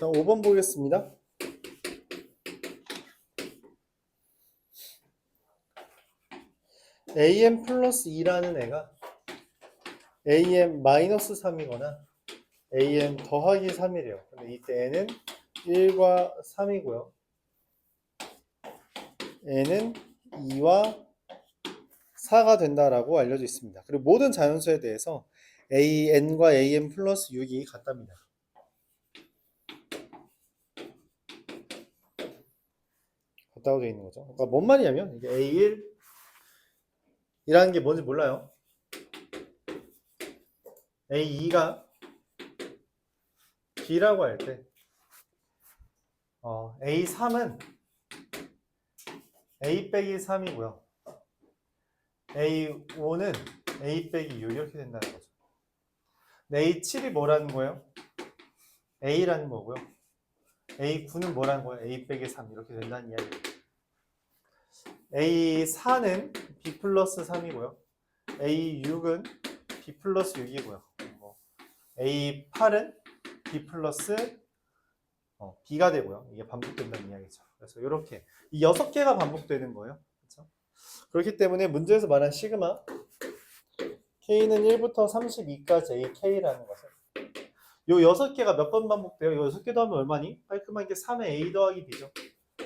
자, 5번 보겠습니다. am 플러스 2라는 애가 am 마이너스 3이거나 am 더하기 3이래요. 근데 이때 n은 1과 3이고요. n은 2와 4가 된다라고 알려져 있습니다. 그리고 모든 자연수에 대해서 n과 am 플러스 6이 같답니다. 같다고 되어 있는 거죠. 그러니까 뭔 말이냐면 이게 a1 이라는 게 뭔지 몰라요. A2가 B라고 할 때 A3은 A 빼기 3이고요. A5는 A 빼기 6 이렇게 된다는 거죠. A7이 뭐라는 거예요? A라는 거고요. A9는 뭐라는 거예요? A 빼기 3 이렇게 된다는 이야기예요. A4는 B 플러스 3이고요. A6은 B 플러스 6이고요. A8은 B 플러스 B가 되고요. 이게 반복된다는 이야기죠. 그래서 이렇게 이 6개가 반복되는 거예요. 그렇죠? 그렇기 때문에 문제에서 말한 시그마 K는 1부터 32까지 AK라는 것은 요 6개가 몇 번 반복돼요? 요 6개 더하면 얼마니? 깔끔한 게 3의 A 더하기 B죠.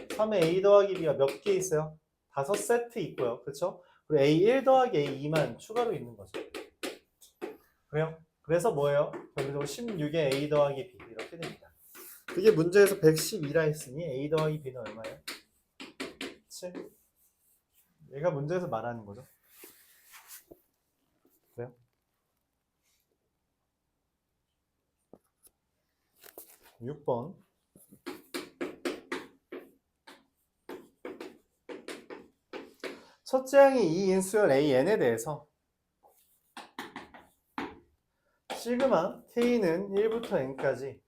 3의 A 더하기 B가 몇 개 있어요? 5세트 있고요. 그렇죠? 그리고 A1 더하기 A2만 추가로 있는 거죠. 그래요? 그래서 뭐예요? 결국적으로 16의 A 더하기 B 이렇게 됩니다. 그게 문제에서 112라 했으니 A 더하기 B는 얼마예요? 7. 얘가 문제에서 말하는 거죠. 그래요? 네? 6번. 첫째 항이 이 인수열 AN에 대해서 시그마 K는 1부터 N까지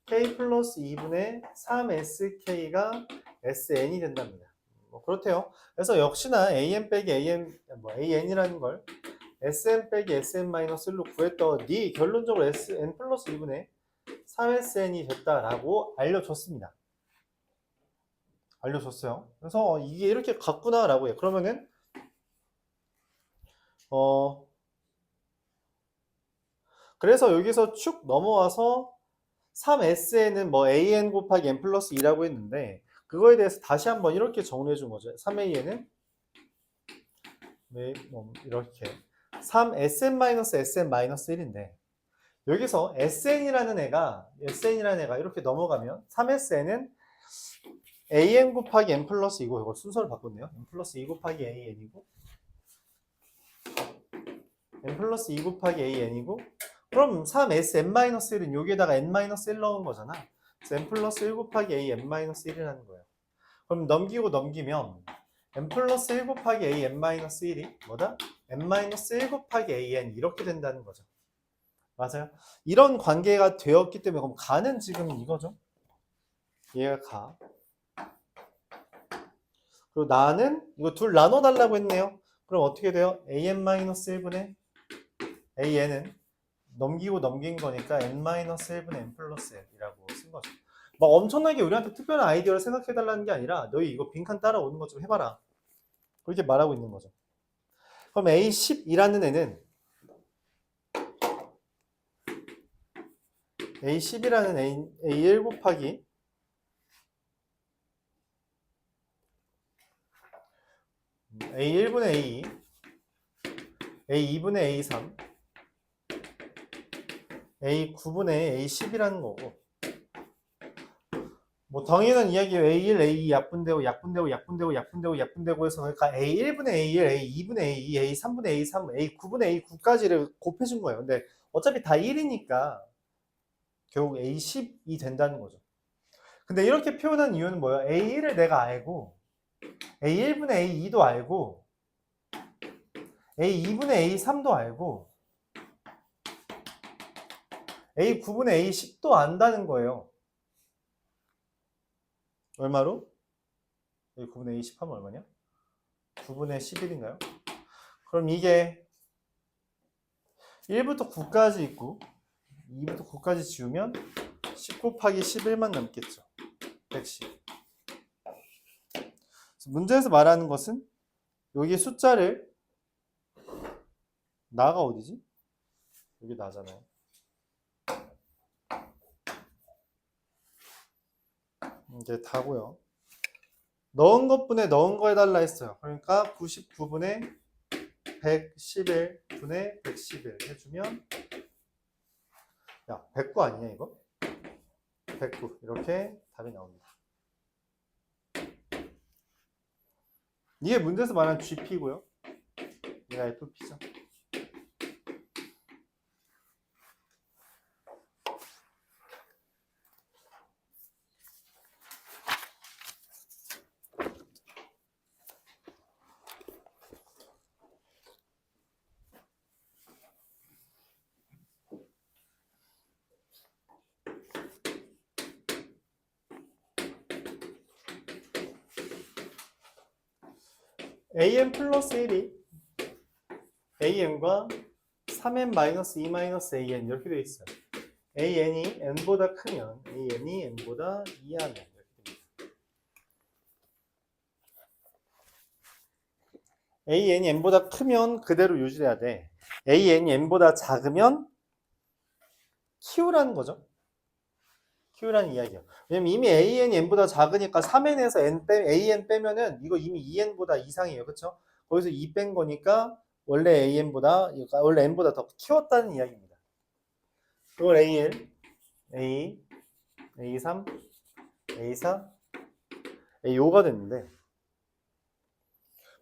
K 플러스 2분의 3SK가 SN이 된답니다. 그렇대요. 그래서 역시나 AN 빼기 AN이라는 걸 SN 빼기 SN-1로 구했더니 결론적으로 SN 플러스 2분의 3SN이 됐다라고 알려줬습니다. 알려줬어요. 그래서 이게 이렇게 같구나라고 해요. 그러면은 그래서 여기서 쭉 넘어와서 3SN은 뭐 AN 곱하기 N 플러스 2라고 했는데 그거에 대해서 다시 한번 이렇게 정리해 준 거죠. 3AN은 이렇게 3SN-SN-1인데 여기서 SN이라는 애가 이렇게 넘어가면 3SN은 AN 곱하기 N 플러스 2고 이거 순서를 바꿨네요. N 플러스 2 곱하기 AN이고 N 플러스 2 곱하기 AN이고 그럼 3SN-1은 여기에다가 N-1 넣은 거잖아. 그래서 N 플러스 1 곱하기 AN-1이라는 거예요. 그럼 넘기면 N 플러스 1 곱하기 AN-1이 뭐다? N-1 곱하기 AN 이렇게 된다는 거죠. 맞아요? 이런 관계가 되었기 때문에 그럼 가는 지금 이거죠. 얘가 가. 그리고 나는 이거 둘 나눠달라고 했네요. 그럼 어떻게 돼요? AN-1분의 AN은 넘긴 거니까 N-1분의 N 플러스 N이라고 쓴 거죠. 막 엄청나게 우리한테 특별한 아이디어를 생각해달라는 게 아니라 너희 이거 빈칸 따라오는 거 좀 해봐라. 그렇게 말하고 있는 거죠. 그럼 A10이라는 애는 A10이라는 A1 곱하기 A1분의 A2 A2분의 A3 A9분의 A10이라는 거고 뭐 당연한 이야기예요. A1, A2 약분되고 해서 그러니까 A1분의 A1, A2분의 A2, A3분의 A3, A9분의 A9까지를 곱해준 거예요. 근데 어차피 다 1이니까 결국 A10이 된다는 거죠. 근데 이렇게 표현한 이유는 뭐예요? A1을 내가 알고 A1분의 A2도 알고 A2분의 A3도 알고 A9분의 A10도 안다는 거예요. 얼마로? A9분의 A10 하면 얼마냐? 9분의 11인가요? 그럼 이게 1부터 9까지 있고 2부터 9까지 지우면 10 곱하기 11만 남겠죠. 110. 문제에서 말하는 것은 여기 숫자를 나가 어디지? 여기 나잖아요. 이게 다고요. 넣은 것분에 넣은 거 해달라 했어요. 그러니까 99분의 111분의 111 해주면 야 109 아니냐 이거? 109 이렇게 답이 나옵니다. 이게 문제에서 말하는 GP고요. 얘가 FP죠. an 플러스 1이 an과 3n 마이너스 2 마이너스 an 이렇게 되어 있어요. an이 n보다 크면 an이 n보다 2하면 이렇게 됩니다. an이 n보다 크면 그대로 유지해야 돼. an이 n보다 작으면 키우라는 거죠. 키우라는 이야기예요. 왜냐면 이미 an이 n보다 작으니까 3n에서 an 빼면은 이거 이미 2n보다 이상이에요. 그렇죠? 거기서 2 뺀 거니까 원래 n보다 더 키웠다는 이야기입니다. 이걸 a1, a2, a3, a4, a5가 됐는데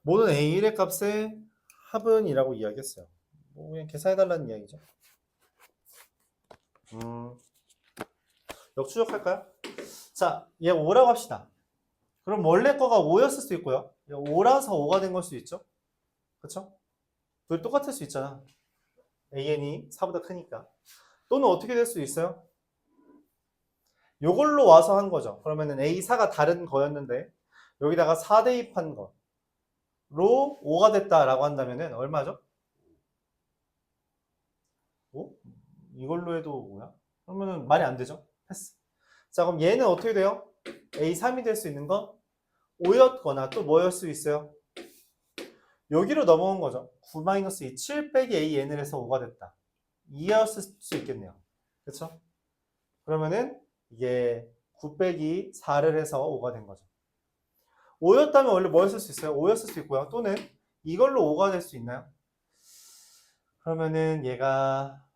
모든 a1의 값의 합은이라고 이야기했어요. 뭐 그냥 계산해달라는 이야기죠. 역추적할까요? 자, 얘 5라고 합시다. 그럼 원래 거가 5였을 수도 있고요. 5라서 5가 된 걸 수도 있죠. 그쵸? 둘 똑같을 수 있잖아. an이 4보다 크니까. 또는 어떻게 될 수 있어요? 요걸로 와서 한 거죠. 그러면은 a4가 다른 거였는데 여기다가 4 대입한 거로 5가 됐다라고 한다면은 얼마죠? 5? 이걸로 해도 5야? 그러면은 말이 안 되죠? 패스. 자, 그럼 얘는 어떻게 돼요? a3이 될 수 있는 건 5였거나 또 뭐였을 수 있어요? 여기로 넘어온 거죠. 9-2, 7 빼기 an을 해서 5가 됐다. 2였을 수 있겠네요. 그렇죠? 그러면은 이게 9 빼기 4를 해서 5가 된 거죠. 5였다면 원래 뭐였을 수 있어요? 5였을 수 있고요. 또는 이걸로 5가 될 수 있나요? 그러면은 얘가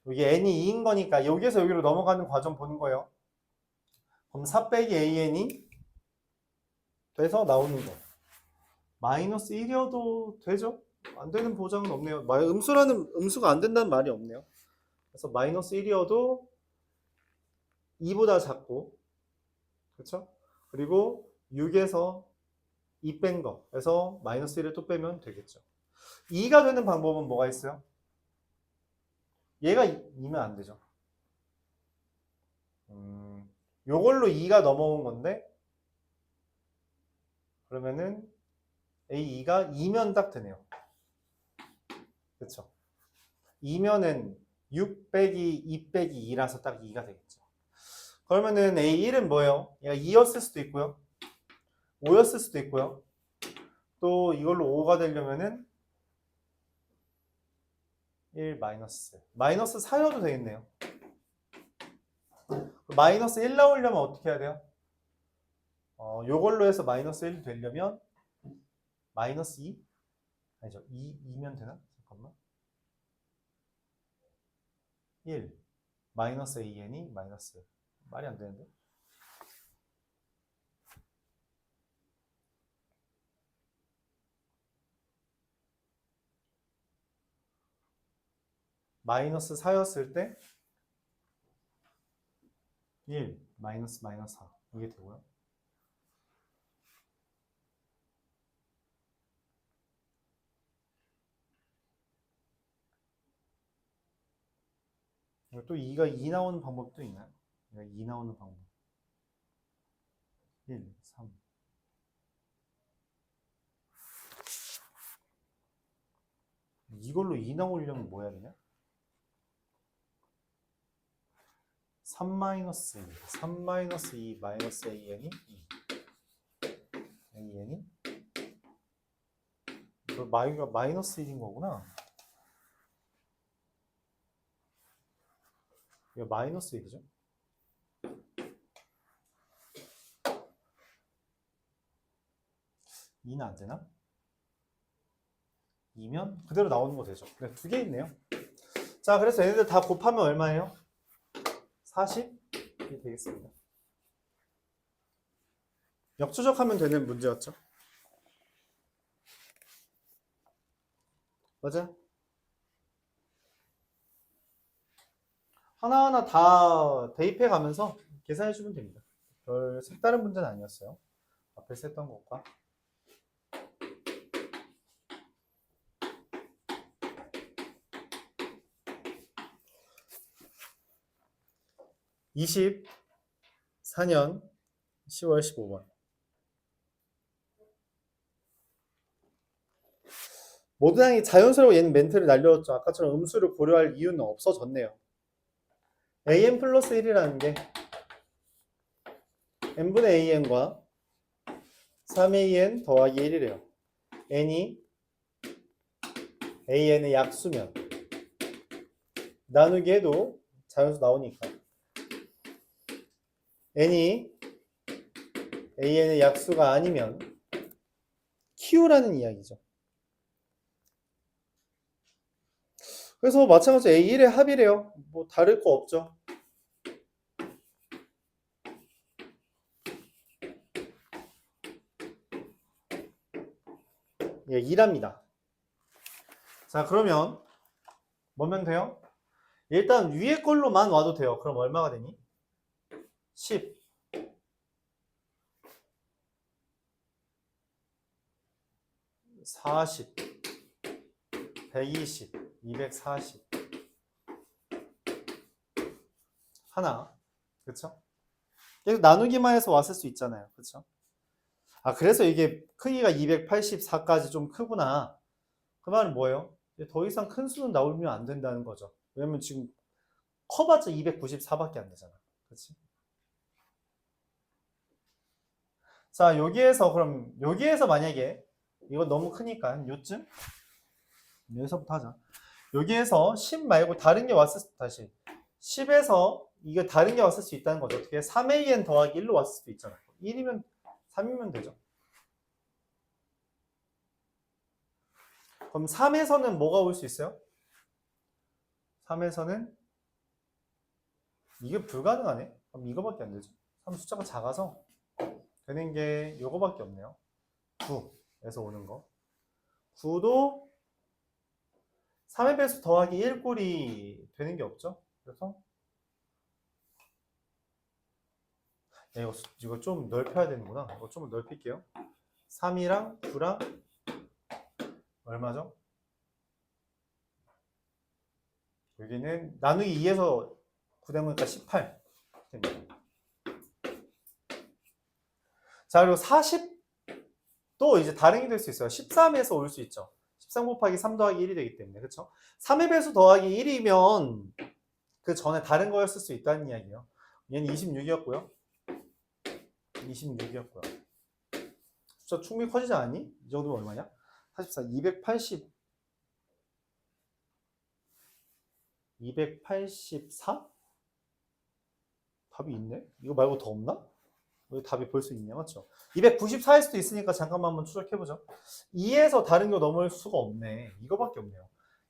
여기 n이 2인 거니까 여기에서 여기로 넘어가는 과정 보는 거예요. 그럼 4 빼기 an이 돼서 나오는 거. 마이너스 1이어도 되죠? 안 되는 보장은 없네요. 음수가 안 된다는 말이 없네요. 그래서 마이너스 1이어도 2보다 작고, 그렇죠? 그리고 6에서 2 뺀 거, 그래서 마이너스 1을 또 빼면 되겠죠. 2가 되는 방법은 뭐가 있어요? 얘가 2면 안 되죠. 요걸로 2가 넘어온 건데, 그러면은 A2가 2면 딱 되네요. 그렇죠? 2면은 6 빼기 2 빼기 2라서 딱 2가 되겠죠. 그러면은 A1은 뭐예요? 얘가 2였을 수도 있고요. 5였을 수도 있고요. 또 이걸로 5가 되려면은 1 마이너스 4여도 되겠네요. 마이너스 1 나오려면 어떻게 해야 돼요? 요걸로 해서 마이너스 1 되려면 마이너스 2? 아니죠. 2면 되나? 잠깐만. 1 마이너스 an이 마이너스 말이 안 되는데. 마이너스 4였을 때 1 마이너스 4 이게 되고요. 또 2가 2 나오는 방법도 있나요? 2 나오는 방법. 1, 3. 이걸로 2 나오려면 뭐 해야 되냐? 3-2입니다. 3-2 마이너스 AN이 2. AN이 이거 마이너스 1인 거구나. 이거 마이너스 1이죠. 2는 안 되나? 2면 그대로 나오는 거 되죠. 네, 두 개 있네요. 자, 그래서 얘네들 다 곱하면 얼마예요? 40이 되겠습니다. 역추적하면 되는 문제였죠. 맞아? 하나하나 다 대입해 가면서 계산해 주면 됩니다. 별 색다른 문제는 아니었어요. 앞에서 했던 것과. (24년 10월 15번) 모든 항이 자연스러워 얘는 멘트를 날려줬죠. 아까처럼 음수를 고려할 이유는 없어졌네요. an 플러스 1이라는 게 n분의 an과 3an 더하기 1이래요. n이 an의 약수면 나누기 해도 자연수 나오니까 n이 an의 약수가 아니면 q라는 이야기죠. 그래서 마찬가지로 A1의 합이래요. 뭐 다를 거 없죠. 예, 2랍니다. 자, 그러면 뭐면 돼요? 일단 위에 걸로만 와도 돼요. 그럼 얼마가 되니? 10. 40. 120. 240. 하나. 그쵸? 계속 나누기만 해서 왔을 수 있잖아요. 그쵸? 아, 그래서 이게 크기가 284까지 좀 크구나. 그 말은 뭐예요? 더 이상 큰 수는 나오면 안 된다는 거죠. 왜냐면 지금 커봤자 294밖에 안 되잖아. 그치? 자, 여기에서 만약에 이거 너무 크니까 요쯤 여기서부터 하자. 여기에서 10 말고 다른 게 왔을 수, 다시 10에서 이거 다른 게 왔을 수 있다는 거죠. 어떻게 3an 더하기 1로 왔을 수도 있잖아. 1이면 3이면 되죠. 그럼 3에서는 뭐가 올 수 있어요? 3에서는 이게 불가능하네. 그럼 이거밖에 안 되죠. 3 숫자가 작아서 되는 게 요거밖에 없네요. 9에서 오는 거. 9도 3의 배수 더하기 1꼴이 되는 게 없죠. 그래서 야, 이거 좀 넓혀야 되는구나. 이거 좀 넓힐게요. 3이랑 9랑 얼마죠? 여기는 나누기 2에서 9대문니까 18 됩니다. 자, 그리고 40도 이제 다른 게 될 수 있어요. 13에서 올 수 있죠. 13 곱하기 3 더하기 1이 되기 때문에. 그렇죠? 3의 배수 더하기 1이면 그 전에 다른 거였을 수 있다는 이야기예요. 얘는 26이었고요. 26이었고요. 숫자 충분히 커지지 않니? 이 정도면 얼마냐? 44, 280, 284? 답이 있네? 이거 말고 더 없나? 왜 답이 볼 수 있냐, 맞죠? 294일 수도 있으니까 잠깐만 한번 추적해보죠. 2에서 다른 거 넘을 수가 없네. 이거밖에 없네요.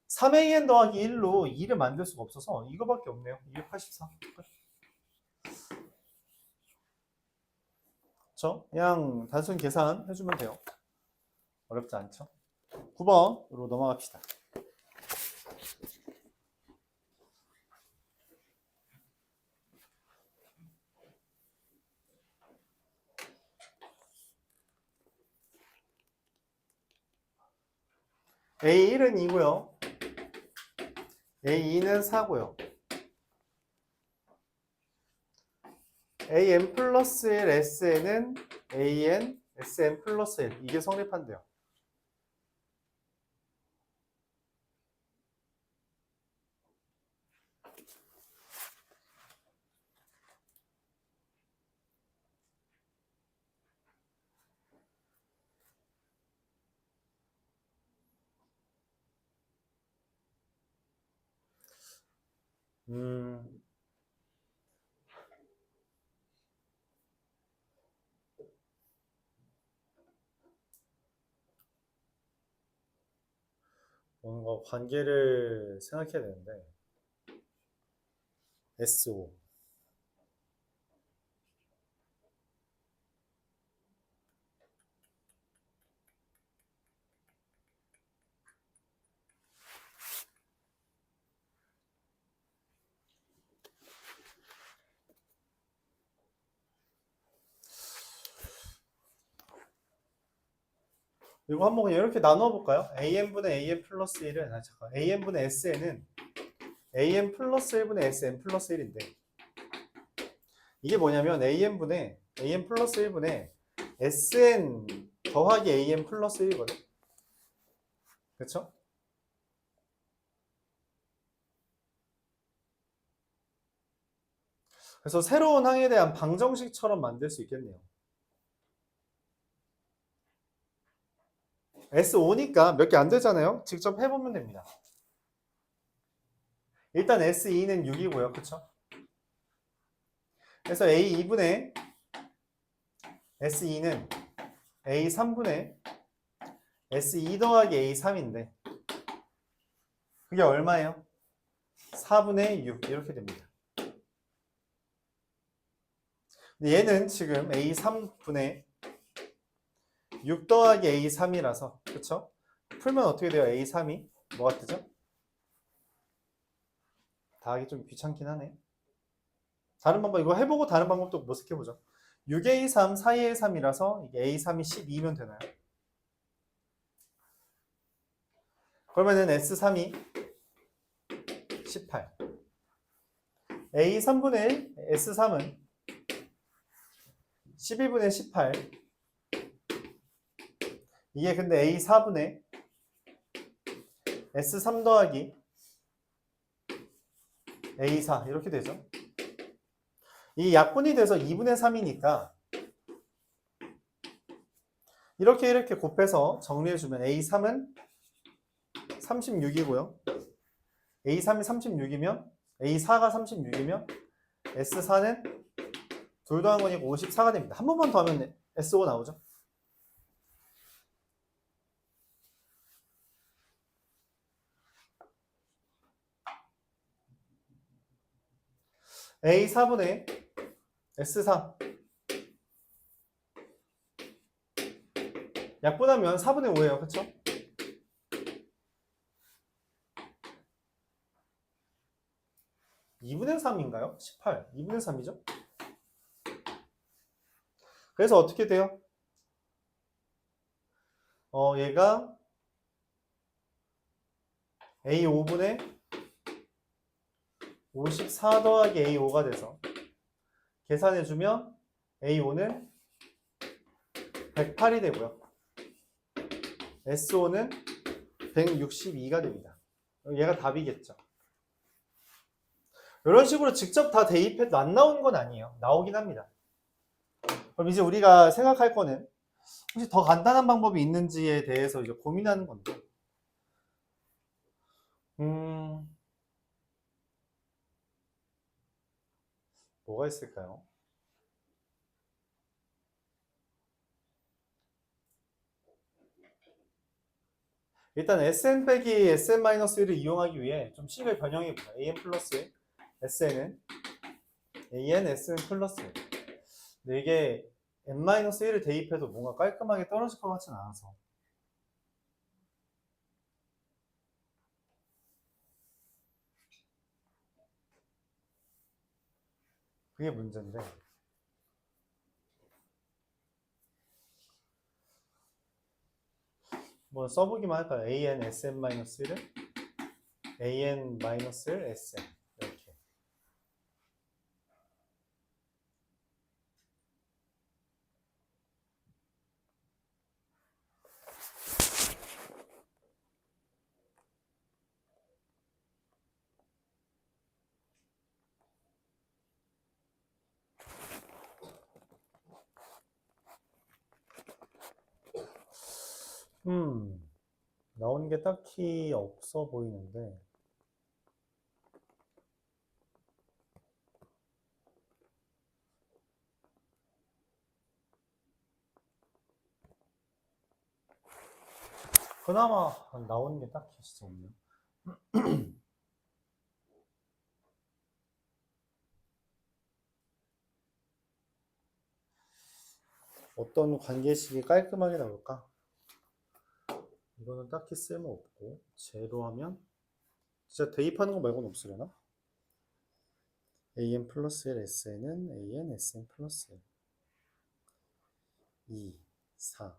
3an 더하기 1로 2를 만들 수가 없어서 이거밖에 없네요. 284. 그렇죠? 그냥 단순 계산해주면 돼요. 어렵지 않죠? 9번으로 넘어갑시다. A1은 2고요. A2는 4고요. AN 플러스 1 SN은 AN SN 플러스 1 이게 성립한대요. 음, 뭔가 관계를 생각해야 되는데 SO 이거 한번 그냥 이렇게 나눠 볼까요? AN분의 AN 플러스 1은 잠깐 AN분의 SN은 AN 플러스 1분의 SN 플러스 1인데 이게 뭐냐면 AN분의 AN 플러스 1분의 SN 더하기 AN 플러스 1이거든. 그쵸? 그래서 새로운 항에 대한 방정식처럼 만들 수 있겠네요. S5니까 몇 개 안 되잖아요. 직접 해보면 됩니다. 일단 S2는 6이고요. 그쵸? 그래서 A2분의 S2는 A3분의 S2 더하기 A3인데 그게 얼마예요? 4분의 6 이렇게 됩니다. 근데 얘는 지금 A3분의 6 더하기 A3이라서 그쵸? 풀면 어떻게 돼요? A3이 뭐가 뜨죠? 다 하기 좀 귀찮긴 하네. 다른 방법 이거 해보고 다른 방법도 모색해보죠. 6A3, 4A3이라서 이게 A3이 12면 되나요? 그러면은 S3이 18. A3분의 1, S3은 12분의 18. 이게 근데 A4분의 S3 더하기 A4 이렇게 되죠. 이 약분이 돼서 2분의 3이니까 이렇게 곱해서 정리해주면 A3은 36이고요. A3이 36이면 A4가 36이면 S4는 둘 더한 거니까 54가 됩니다. 한 번만 더 하면 S5 나오죠. A4분의 S4 약분하면 4분의 5예요. 그쵸? 2분의 3인가요? 18. 2분의 3이죠? 그래서 어떻게 돼요? 얘가 A5분의 54 더하기 A5가 돼서 계산해주면 A5는 108이 되고요. SO는 162가 됩니다. 얘가 답이겠죠. 이런 식으로 직접 다 대입해도 안 나오는 건 아니에요. 나오긴 합니다. 그럼 이제 우리가 생각할 거는 혹시 더 간단한 방법이 있는지에 대해서 이제 고민하는 건데, 뭐가 있을까요? 일단 SN 빼기 SN-1을 이용하기 위해 좀 식을 변형해보자. AN 플러스 SN은 AN SN 플러스. 근데 이게 N-1을 대입해도 뭔가 깔끔하게 떨어질 것 같진 않아서. 그게 문제인데. 뭐 써보기만 할까요? AN SN-1을 AN-1 SN 이렇게. 나오는 게 딱히 없어 보이는데 그나마 나오는 게 딱히 진짜 없네요. 어떤 관계식이 깔끔하게 나올까? 이거는 딱히 쓸모없고 제로하면 진짜 대입하는 거 말고는 없으려나? an 플러스 1 sn은 an sn 플러스 1 2 4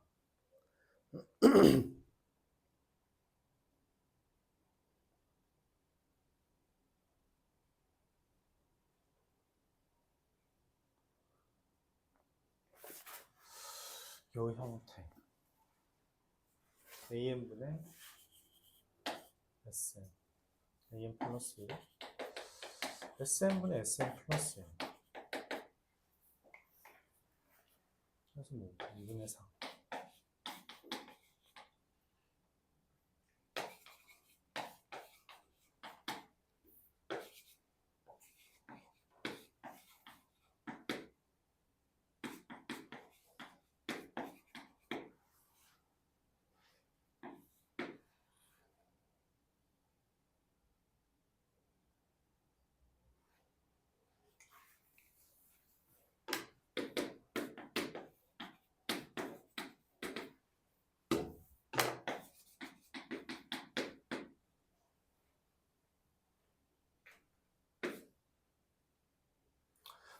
요 형태 an분의 sn an 플러스 1 sn분의 sn 플러스 1 그래서 뭐 2분의 4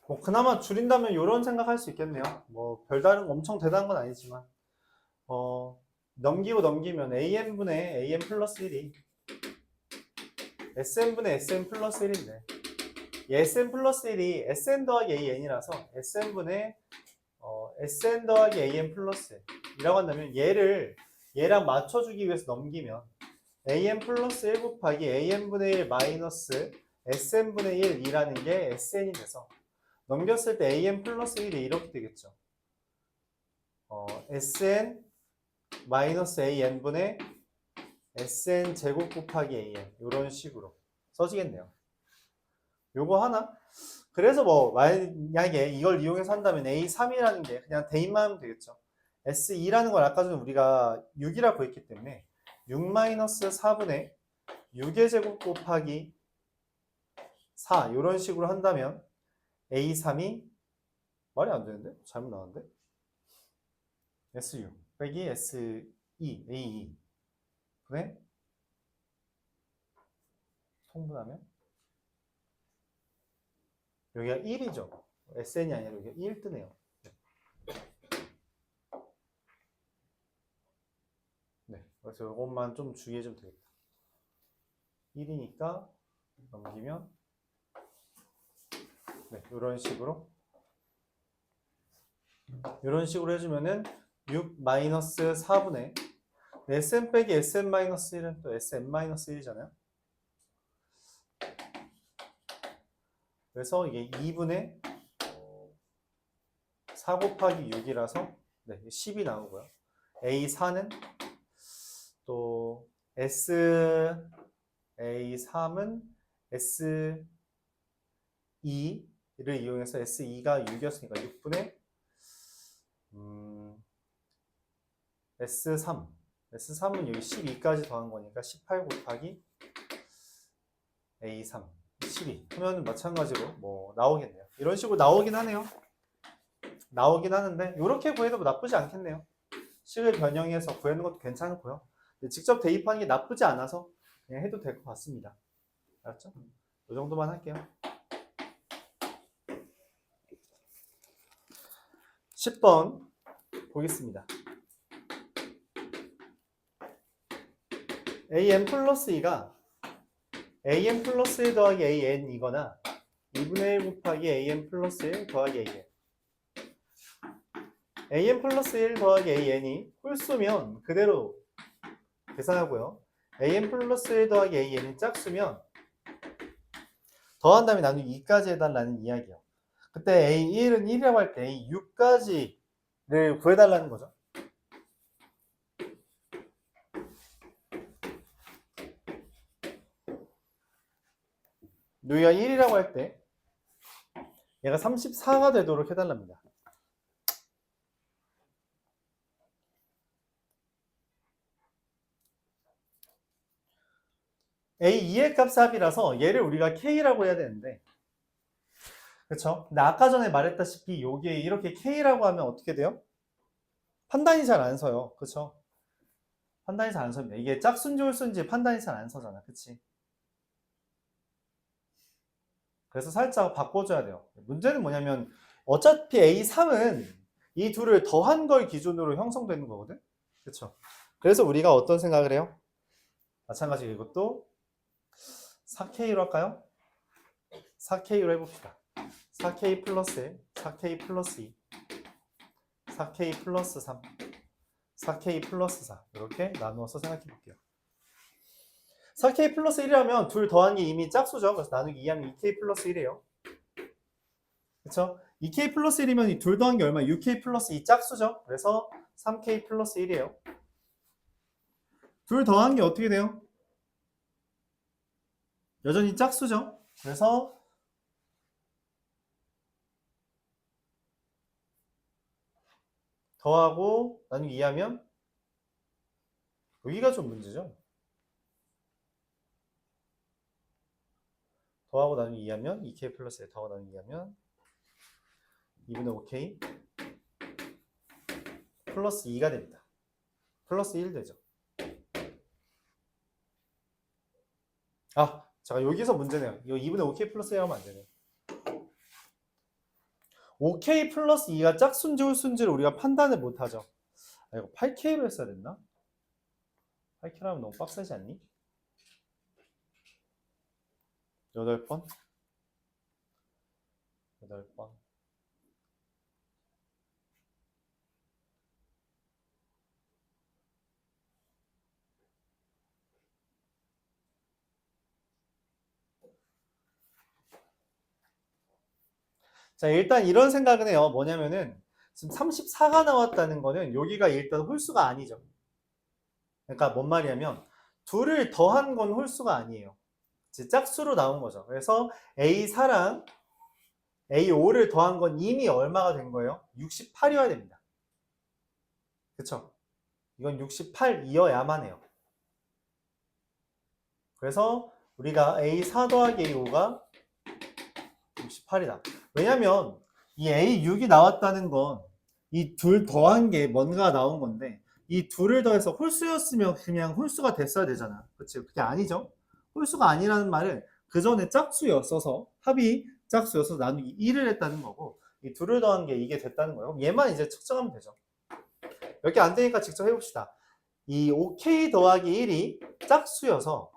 뭐 그나마 줄인다면 이런 생각할 수 있겠네요. 뭐 별다른 엄청 대단한 건 아니지만 넘기고 넘기면 an분의 an 플러스 1이 sn분의 sn 플러스 1인데 이 sn 플러스 1이 sn 더하기 an이라서 sn분의 sn 더하기 an 플러스 1이라고 한다면 얘랑 맞춰주기 위해서 넘기면 an 플러스 1 곱하기 an분의 1 마이너스 sn분의 1이라는 게 sn이 돼서 넘겼을 때 an 플러스 1이 이렇게 되겠죠. sn 마이너스 an분의 sn 제곱 곱하기 an 이런 식으로 써지겠네요. 요거 하나? 그래서 뭐 만약에 이걸 이용해서 한다면 a3이라는 게 그냥 대입만 하면 되겠죠. s2라는 걸 아까 전에 우리가 6이라고 했기 때문에 6 마이너스 4분의 6의 제곱 곱하기 4 이런 식으로 한다면 A3이 말이 안 되는데? 잘못 나왔는데? SU 빼기 SE, AE 분의 통분하면 여기가 1이죠. SN이 아니라 여기가 1 뜨네요. 네, 그래서 이것만 좀 주의해 주면 되겠다. 1이니까 넘기면 네, 이런 식으로 해주면은 6 마이너스 4분의 sn 빼기 sn 마이너스 1은 또 sn 마이너스 1이잖아요. 그래서 이게 2분의 4 곱하기 6이라서 네, 10이 나오고요. A4는 또 A3은 S2를 이용해서 S2가 6이었으니까 6분의 S3은 여기 12까지 더한 거니까 18 곱하기 A3 12 하면 마찬가지로 뭐 나오겠네요. 이런 식으로 나오긴 하네요. 나오긴 하는데 이렇게 구해도 뭐 나쁘지 않겠네요. 식을 변형해서 구하는 것도 괜찮고요. 직접 대입하는 게 나쁘지 않아서 그냥 해도 될 것 같습니다. 알았죠? 이 정도만 할게요. 10번 보겠습니다. an 플러스 2가 an 플러스 1 더하기 an이거나 2분의 1 곱하기 an 플러스 1 더하기 an 플러스 1 더하기 an이 홀수면 그대로 계산하고요. an 플러스 1 더하기 an이 짝수면 더한 다음에 나누기 2까지 해달라는 이야기예요. 그때 A1은 1이라고 할 때 A6까지를 구해달라는 거죠. 여기가 1이라고 할 때 얘가 34가 되도록 해달랍니다. A2의 값이 합이라서 얘를 우리가 K라고 해야 되는데, 그쵸? 근데 아까 전에 말했다시피 여기에 이렇게 K라고 하면 어떻게 돼요? 판단이 잘 안 서요. 그쵸? 판단이 잘 안 섭니다. 이게 짝수인지 홀수인지 판단이 잘 안 서잖아. 그치? 그래서 살짝 바꿔줘야 돼요. 문제는 뭐냐면 어차피 A3은 이 둘을 더한 걸 기준으로 형성되는 거거든. 그쵸? 그래서 우리가 어떤 생각을 해요? 마찬가지로 이것도 4K로 할까요? 4K로 해봅시다. 4K 플러스 1, 4K 플러스 2, 4K 플러스 3, 4K 플러스 4 이렇게 나누어서 생각해 볼게요. 4K 플러스 1이라면 둘 더한 게 이미 짝수죠. 그래서 나누기 2하면 2K 플러스 1이에요. 그쵸? 2K 플러스 1이면 이 둘 더한 게 얼마? 6K 플러스 2 짝수죠. 그래서 3K 플러스 1이에요. 둘 더한 게 어떻게 돼요? 여전히 짝수죠. 그래서 더하고 나누기 2하면 여기가 좀 문제죠. 더하고 나누기 2하면 2K 플러스 1 더하고 나누기 2하면 2분의 5K 플러스 2가 됩니다. 플러스 1 되죠. 아, 잠깐 여기서 문제네요. 이거 2분의 5K 플러스 1 하면 안 되네요. 5K 플러스 2가 짝수인지 홀수인지를 우리가 판단을 못하죠. 아, 이거 8K로 했어야 됐나? 8K로 하면 너무 빡세지 않니? 8번? 8번. 자, 일단 이런 생각은 해요. 뭐냐면은 지금 34가 나왔다는 거는 여기가 일단 홀수가 아니죠. 그러니까 뭔 말이냐면 둘을 더한 건 홀수가 아니에요. 짝수로 나온 거죠. 그래서 A4랑 A5를 더한 건 이미 얼마가 된 거예요? 68이어야 됩니다. 그쵸? 이건 68이어야만 해요. 그래서 우리가 A4 더하기 A5가 68이다. 왜냐면 이 A6이 나왔다는 건 이 둘 더한 게 뭔가 나온 건데 이 둘을 더해서 홀수였으면 그냥 홀수가 됐어야 되잖아. 그치? 그게 아니죠. 홀수가 아니라는 말은 그 전에 짝수였어서 합이 짝수여서 나누기 1을 했다는 거고 이 둘을 더한 게 이게 됐다는 거예요. 그럼 얘만 이제 측정하면 되죠. 이렇게 안 되니까 직접 해봅시다. 이 5K 더하기 1이 짝수여서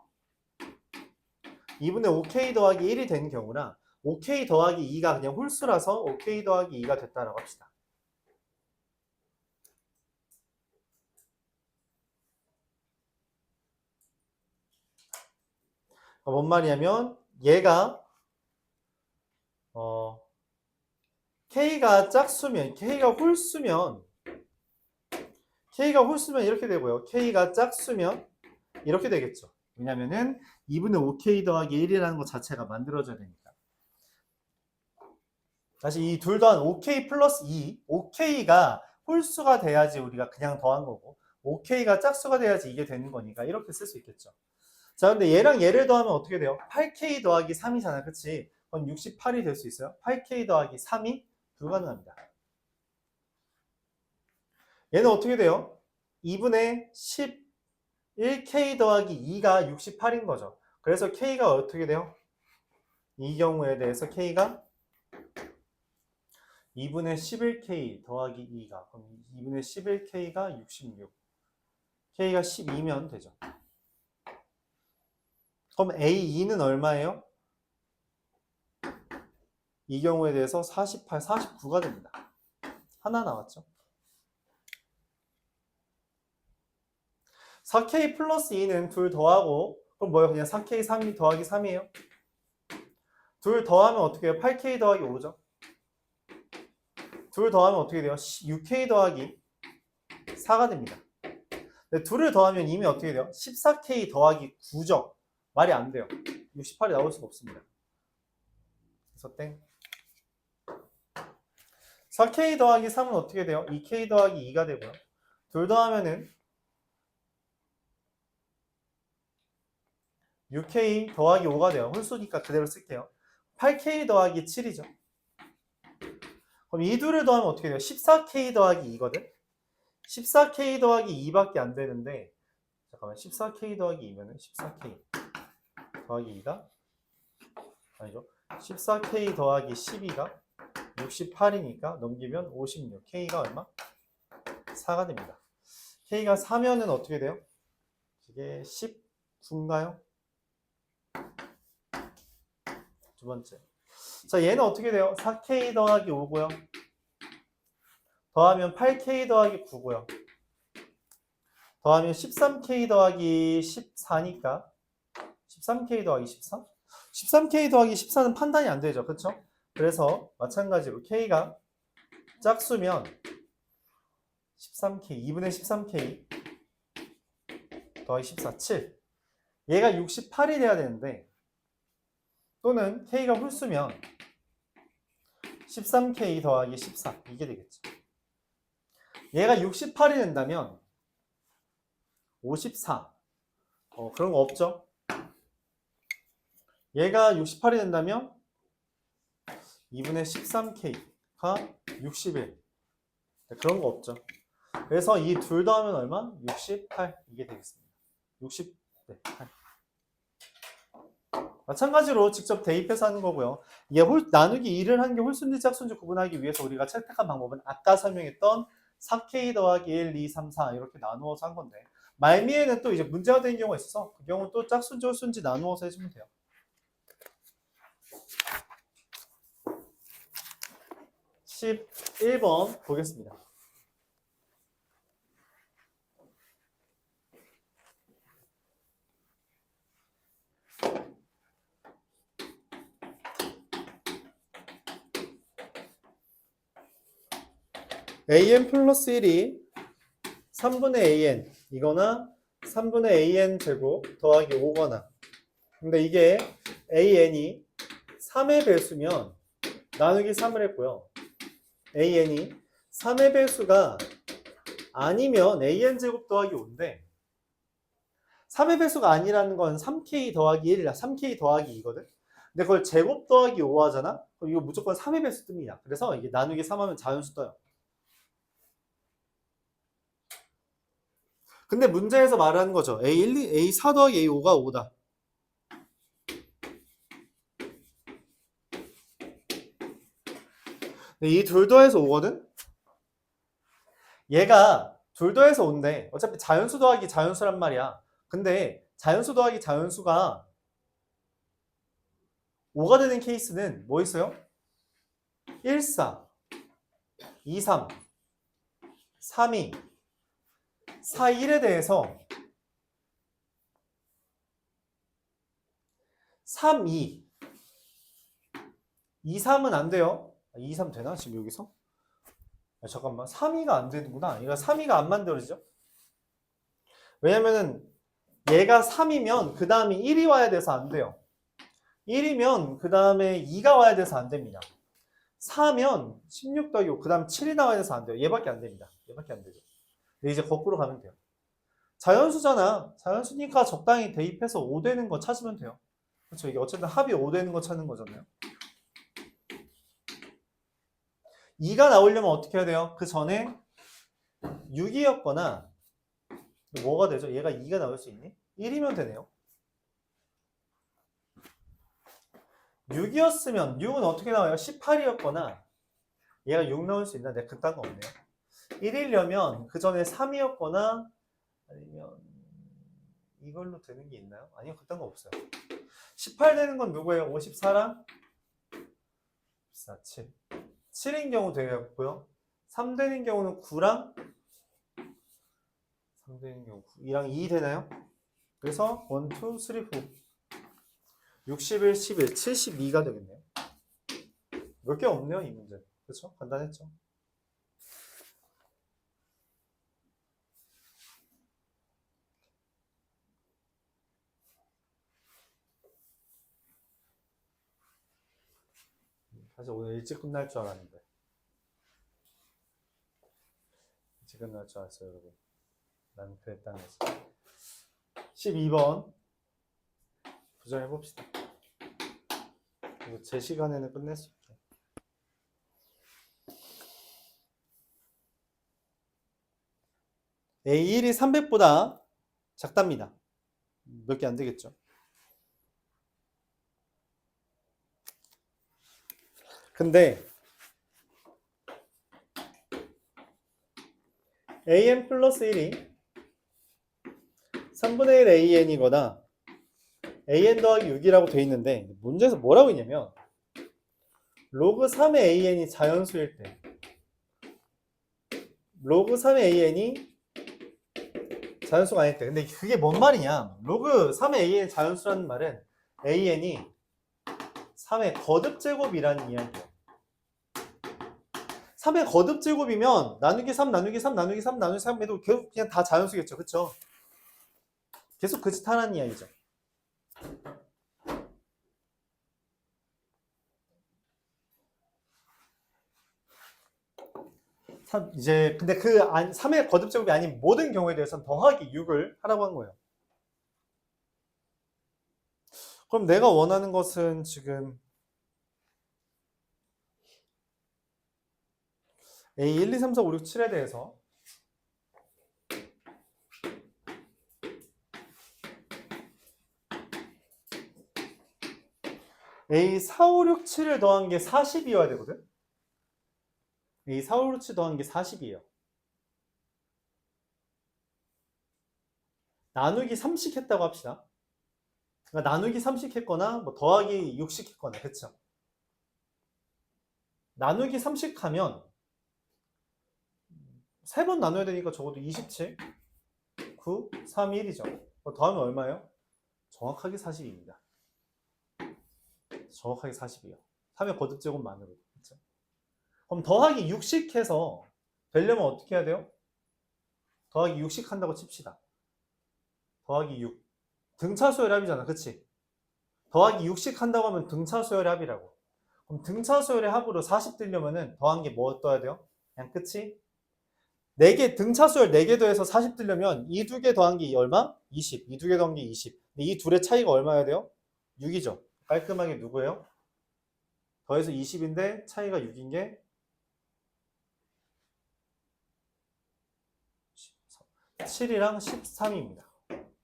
2분의 5K 더하기 1이 된 경우랑 5K 더하기 2가 그냥 홀수라서 5K 더하기 2가 됐다라고 합시다. 뭔 말이냐면 얘가 K가 짝수면 K가 홀수면 이렇게 되고요. K가 짝수면 이렇게 되겠죠. 왜냐면은 2분의 5K 더하기 1이라는 것 자체가 만들어져야 되니까. 다시 이 둘 더한 5K 플러스 2, 5K가 홀수가 돼야지 우리가 그냥 더한 거고 5K가 짝수가 돼야지 이게 되는 거니까 이렇게 쓸 수 있겠죠. 자, 근데 얘랑 얘를 더하면 어떻게 돼요? 8K 더하기 3이잖아. 그치? 그건 68이 될 수 있어요. 8K 더하기 3이 불가능합니다. 얘는 어떻게 돼요? 2분의 11K 더하기 2가 68인 거죠. 그래서 K가 어떻게 돼요? 이 경우에 대해서 K가 2분의 11K 더하기 2가 그럼 2분의 11K가 66 K가 12면 되죠. 그럼 A2는 얼마예요? 이 경우에 대해서 48, 49가 됩니다. 하나 나왔죠. 4K 플러스 2는 둘 더하고 그럼 뭐예요? 그냥 4K 3 더하기 3이에요. 둘 더하면 어떻게 해요? 8K 더하기 5죠. 둘 더하면 어떻게 돼요? 6K 더하기 4가 됩니다. 근데 둘을 더하면 이미 어떻게 돼요? 14K 더하기 9죠. 말이 안 돼요. 68이 나올 수가 없습니다. 그래서 땡. 4K 더하기 3은 어떻게 돼요? 2K 더하기 2가 되고요. 둘 더하면은 6K 더하기 5가 돼요. 홀수니까 그대로 쓸게요. 8K 더하기 7이죠. 그럼 이 둘을 더하면 어떻게 돼요? 14K 더하기 2거든? 14K 더하기 2밖에 안 되는데, 잠깐만, 14K 더하기 2면은 14K 더하기 2가 아니죠. 14K 더하기 12가 68이니까 넘기면 56. K가 얼마? 4가 됩니다. K가 4면은 어떻게 돼요? 이게 19인가요? 두 번째. 자, 얘는 어떻게 돼요? 4K 더하기 5고요. 더하면 8K 더하기 9고요. 더하면 13K 더하기 14니까 13K 더하기 14? 13K 더하기 14는 판단이 안 되죠. 그렇죠? 그래서 마찬가지로 K가 짝수면 13K, 2분의 13K 더하기 14, 7. 얘가 68이 돼야 되는데 또는 K가 홀수면 13K 더하기 14 이게 되겠죠. 얘가 68이 된다면 54 그런 거 없죠. 얘가 68이 된다면 2분의 13K가 61 그런 거 없죠. 그래서 이 둘 더하면 얼마? 68 이게 되겠습니다. 68 마찬가지로 직접 대입해서 하는 거고요. 이게 나누기 2를 한 게 홀수인지 짝수인지 구분하기 위해서 우리가 채택한 방법은 아까 설명했던 4K 더하기 1, 2, 3, 4 이렇게 나누어서 한 건데 말미에는 또 이제 문제가 되는 경우가 있어서 그 경우는 또 짝수인지 홀수인지 나누어서 해주면 돼요. 11번 보겠습니다. an 플러스 1이 3분의 an 이거나 3분의 an 제곱 더하기 5거나 근데 이게 an이 3의 배수면 나누기 3을 했고요. an이 3의 배수가 아니면 an 제곱 더하기 5인데 3의 배수가 아니라는 건 3k 더하기 1이라 3k 더하기 2거든. 근데 그걸 제곱 더하기 5 하잖아? 그럼 이거 무조건 3의 배수 뜹니다. 그래서 이게 나누기 3 하면 자연수 떠요. 근데 문제에서 말하는 거죠. A1, A4 더하기 A5가 5다. 이 둘 더해서 5거든? 얘가 둘 더해서 5인데 어차피 자연수 더하기 자연수란 말이야. 근데 자연수 더하기 자연수가 5가 되는 케이스는 뭐 있어요? 1, 4, 2, 3, 3, 2, 4, 1에 대해서 3, 2, 2, 3은 안 돼요. 2, 3 되나? 지금 여기서? 잠깐만. 3, 2가 안 되는구나. 이거 3, 2가 안 만들어지죠? 왜냐면은 얘가 3이면 그 다음에 1이 와야 돼서 안 돼요. 1이면 그 다음에 2가 와야 돼서 안 됩니다. 4면 16 더하기 5, 그 다음 7이 나와야 돼서 안 돼요. 얘밖에 안 됩니다. 얘밖에 안 되죠. 근데 이제 거꾸로 가면 돼요. 자연수잖아. 자연수니까 적당히 대입해서 5 되는 거 찾으면 돼요. 그렇죠. 이게 어쨌든 합이 5 되는 거 찾는 거잖아요. 2가 나오려면 어떻게 해야 돼요? 그 전에 6이었거나 뭐가 되죠? 얘가 2가 나올 수 있니? 1이면 되네요. 6이었으면 6은 어떻게 나와요? 18이었거나 얘가 6 나올 수 있나? 내가 그딴 거 없네요. 1이려면 그 전에 3이었거나 아니면 이걸로 되는 게 있나요? 아니요, 그딴 거 없어요. 18 되는 건 누구예요? 54랑 14, 7. 7인 경우 되겠고요. 3 되는 경우는 9랑 3 되는 경우 2랑 2 되나요? 그래서 1, 2, 3, 4 61, 11, 72가 되겠네요. 몇 개 없네요, 이 문제. 그렇죠? 간단했죠? 사실 오늘 일찍 끝날 줄 알았는데. 일찍 끝날 줄 알았어요, 여러분. 난 그랬다는 거지. 12번. 해봅시다. 이거 제 시간에는 끝낼 수 있게. A1이 300보다 작답니다. 몇 개 안 되겠죠. 근데 AN 플러스 1이 3분의 1 AN이거나 AN 더하기 6이라고 돼 있는데 문제에서 뭐라고 있냐면 로그 3의 AN이 자연수일 때 로그 3의 AN이 자연수가 아닐 때 근데 그게 뭔 말이냐 로그 3의 AN이 자연수라는 말은 AN이 3의 거듭제곱이라는 이야기예요. 3의 거듭제곱이면 나누기 3 나누기 3 나누기 3 나누기 3 해도 결국 그냥 다 자연수겠죠. 그쵸? 계속 그 짓 하라는 이야기죠. 이제 근데 그 3의 거듭제곱이 아닌 모든 경우에 대해서는 더하기 6을 하라고 한 거예요. 그럼 내가 원하는 것은 지금 A 1, 2, 3, 4, 5, 6, 7에 대해서 A 4, 5, 6, 7을 더한 게 40이어야 되거든? A 4, 5, 6, 7 더한 게 40이에요. 나누기 3씩 했다고 합시다. 그러니까 나누기 3씩 했거나 뭐 더하기 6씩 했거나 그쵸? 나누기 3씩 하면 3번 나눠야 되니까 적어도 27, 9, 3, 1이죠. 더하면 얼마예요? 정확하게 40입니다. 정확하게 40이에요. 3의 거듭제곱만으로. 그쵸? 그럼 더하기 6씩 해서 되려면 어떻게 해야 돼요? 더하기 6씩 한다고 칩시다. 더하기 6. 등차수열의 합이잖아. 그치? 더하기 6씩 한다고 하면 등차수열의 합이라고. 그럼 등차수열의 합으로 40 뜨려면은 더한 게 뭐 떠야 돼요? 그냥 끝이? 4개, 등차수열 4개 더해서 40 뜨려면 이 두 개 더한 게 얼마? 20. 이 두 개 더한 게 20. 근데 이 둘의 차이가 얼마여야 돼요? 6이죠. 깔끔하게 누구예요? 더해서 20인데 차이가 6인 게 7이랑 13입니다.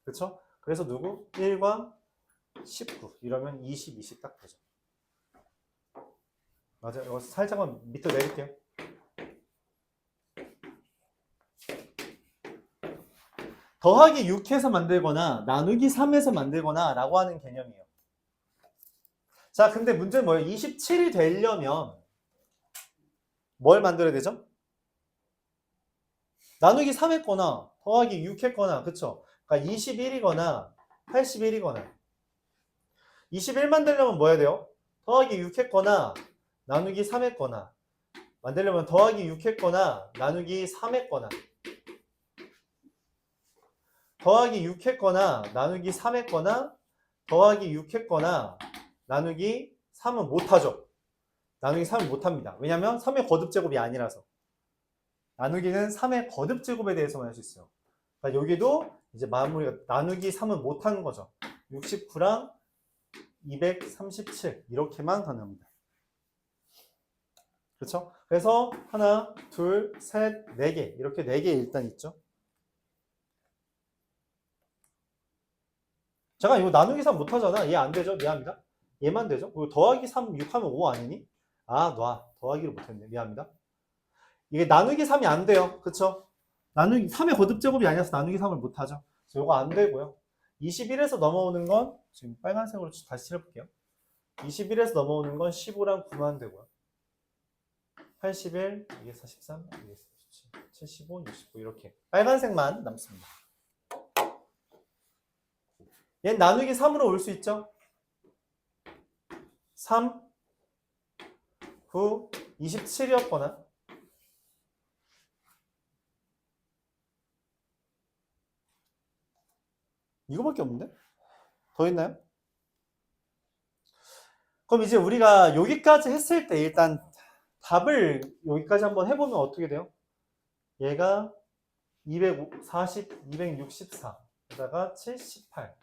그쵸? 그래서 누구? 1과 19 이러면 20, 20 딱 되죠. 맞아요. 이거 살짝만 밑으로 내릴게요. 더하기 6해서 만들거나 나누기 3해서 만들거나 라고 하는 개념이에요. 자, 근데 문제는 뭐예요? 27이 되려면 뭘 만들어야 되죠? 나누기 3 했거나 더하기 6 했거나 그쵸? 그러니까 21이거나 81이거나 21 만들려면 뭐 해야 돼요? 더하기 6 했거나 나누기 3 했거나 만들려면 더하기 6 했거나 나누기 3 했거나 더하기 6 했거나 나누기 3 했거나 더하기 6 했거나 나누기 3은 못하죠. 나누기 3은 못합니다. 왜냐면 3의 거듭제곱이 아니라서. 나누기는 3의 거듭제곱에 대해서만 할 수 있어요. 그러니까 여기도 이제 마무리가 나누기 3은 못하는 거죠. 69랑 237 이렇게만 가능합니다. 그렇죠? 그래서 하나, 둘, 셋, 네 개 이렇게 4개 일단 있죠. 잠깐 이거 나누기 3 못하잖아. 얘 안 되죠? 미안합니다. 얘만 되죠? 그리고 더하기 3, 6 하면 5 아니니? 아, 놔. 더하기를 못했네. 미안합니다. 이게 나누기 3이 안 돼요. 그쵸? 나누기 3의 거듭제곱이 아니라서 나누기 3을 못하죠. 그래서 이거 안 되고요. 21에서 넘어오는 건 지금 빨간색으로 다시 칠해볼게요. 21에서 넘어오는 건 15랑 9만 되고요. 81, 243, 247, 75, 65 이렇게 빨간색만 남습니다. 얘는 나누기 3으로 올 수 있죠? 3, 9, 27이었거나 이거밖에 없는데? 더 있나요? 그럼 이제 우리가 여기까지 했을 때 일단 답을 여기까지 한번 해보면 어떻게 돼요? 얘가 240, 264, 게다가 78,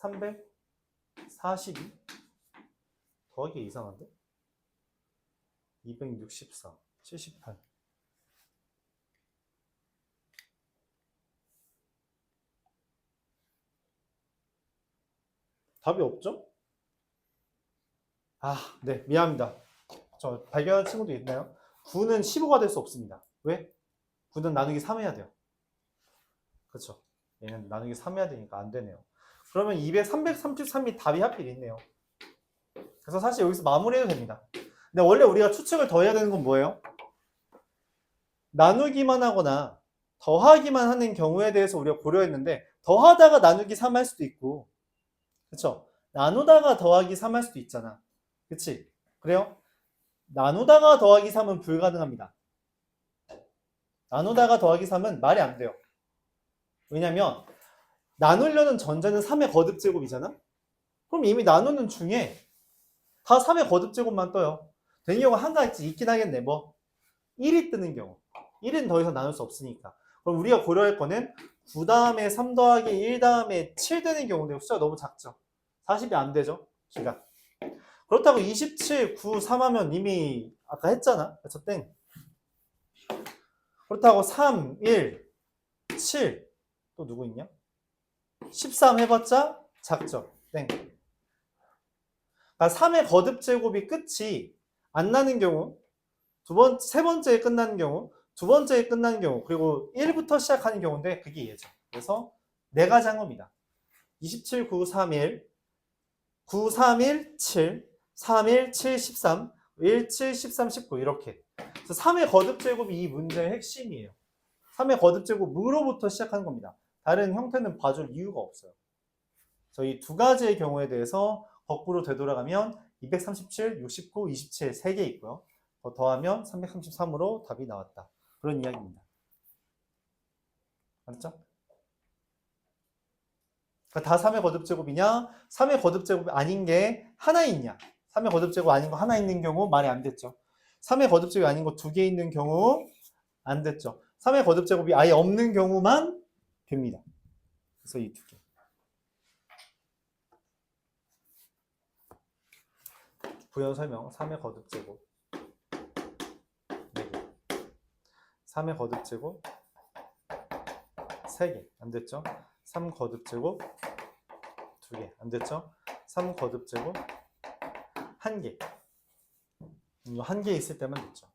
342 더하기 이상한데? 264 78 답이 없죠? 네, 미안합니다. 저 발견한 친구도 있나요? 9는 15가 될 수 없습니다. 왜? 9는 나누기 3 해야 돼요. 그렇죠? 얘는 나누기 3 해야 되니까 안 되네요. 그러면 333이 답이 하필 있네요. 그래서 사실 여기서 마무리해도 됩니다. 근데 원래 우리가 추측을 더해야 되는 건 뭐예요? 나누기만 하거나 더하기만 하는 경우에 대해서 우리가 고려했는데 더하다가 나누기 3 할 수도 있고, 그쵸? 나누다가 더하기 3 할 수도 있잖아. 그치? 그래요? 나누다가 더하기 3은 불가능합니다. 나누다가 더하기 3은 말이 안 돼요. 왜냐면 나누려는 전제는 3의 거듭제곱이잖아? 그럼 이미 나누는 중에 다 3의 거듭제곱만 떠요. 되는 경우가 한 가지 있긴 하겠네. 뭐 1이 뜨는 경우. 1은 더 이상 나눌 수 없으니까. 그럼 우리가 고려할 거는 9 다음에 3 더하기 1 다음에 7 되는 경우인데 숫자가 너무 작죠. 40이 안 되죠. 기가. 그렇다고 27, 9, 3 하면 이미 아까 했잖아. 그래서 땡. 그렇다고 3, 1, 7 또 누구 있냐? 13 해봤자 작죠. 땡. 그러니까 3의 거듭제곱이 끝이 안 나는 경우, 세 번째에 끝나는 경우, 두 번째에 끝나는 경우, 그리고 1부터 시작하는 경우인데 그게 얘죠. 그래서 네 가지 한 겁니다. 27, 9, 3, 1, 9, 3, 1, 7, 3, 1, 7, 13, 1, 7, 13, 19 이렇게. 그래서 3의 거듭제곱이 이 문제의 핵심이에요. 3의 거듭제곱으로부터 시작하는 겁니다. 다른 형태는 봐줄 이유가 없어요. 저희 두 가지의 경우에 대해서 거꾸로 되돌아가면 237, 69, 27 세 개 있고요. 더하면 333으로 답이 나왔다. 그런 이야기입니다. 알았죠? 그러니까 다 3의 거듭제곱이냐? 3의 거듭제곱이 아닌 게 하나 있냐? 3의 거듭제곱 아닌 거 하나 있는 경우 말이 안 됐죠. 3의 거듭제곱이 아닌 거 두 개 있는 경우 안 됐죠. 3의 거듭제곱이 아예 없는 경우만 됩니다. 그래서 이 두 개. 부연 설명 3의 거듭제곱 4개 3의 거듭제곱 3개 안 됐죠? 3 거듭제곱 2개 안 됐죠? 3 거듭제곱 1개 이거 1개 있을 때만 됐죠.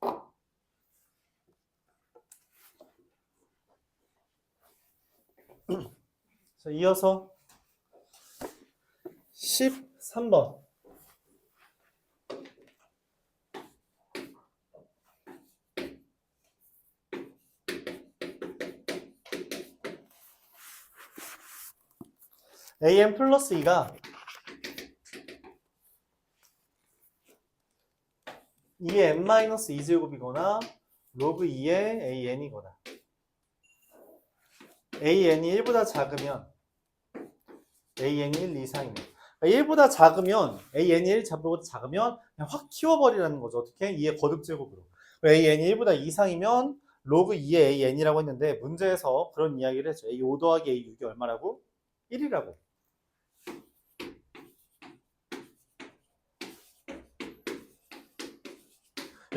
자, 이어서 13번 an 플러스 2가 2의 n-2제곱이거나 로그 2의 an이거나 an이 1보다 작으면 an이 1 이상이면 1보다 작으면 an이 1보다 작으면 그냥 확 키워버리라는 거죠. 어떻게? 2의 거듭제곱으로. an이 1보다 이상이면 로그 2의 an이라고 했는데 문제에서 그런 이야기를 했죠. a 5 더하기 a 6이 얼마라고? 1이라고.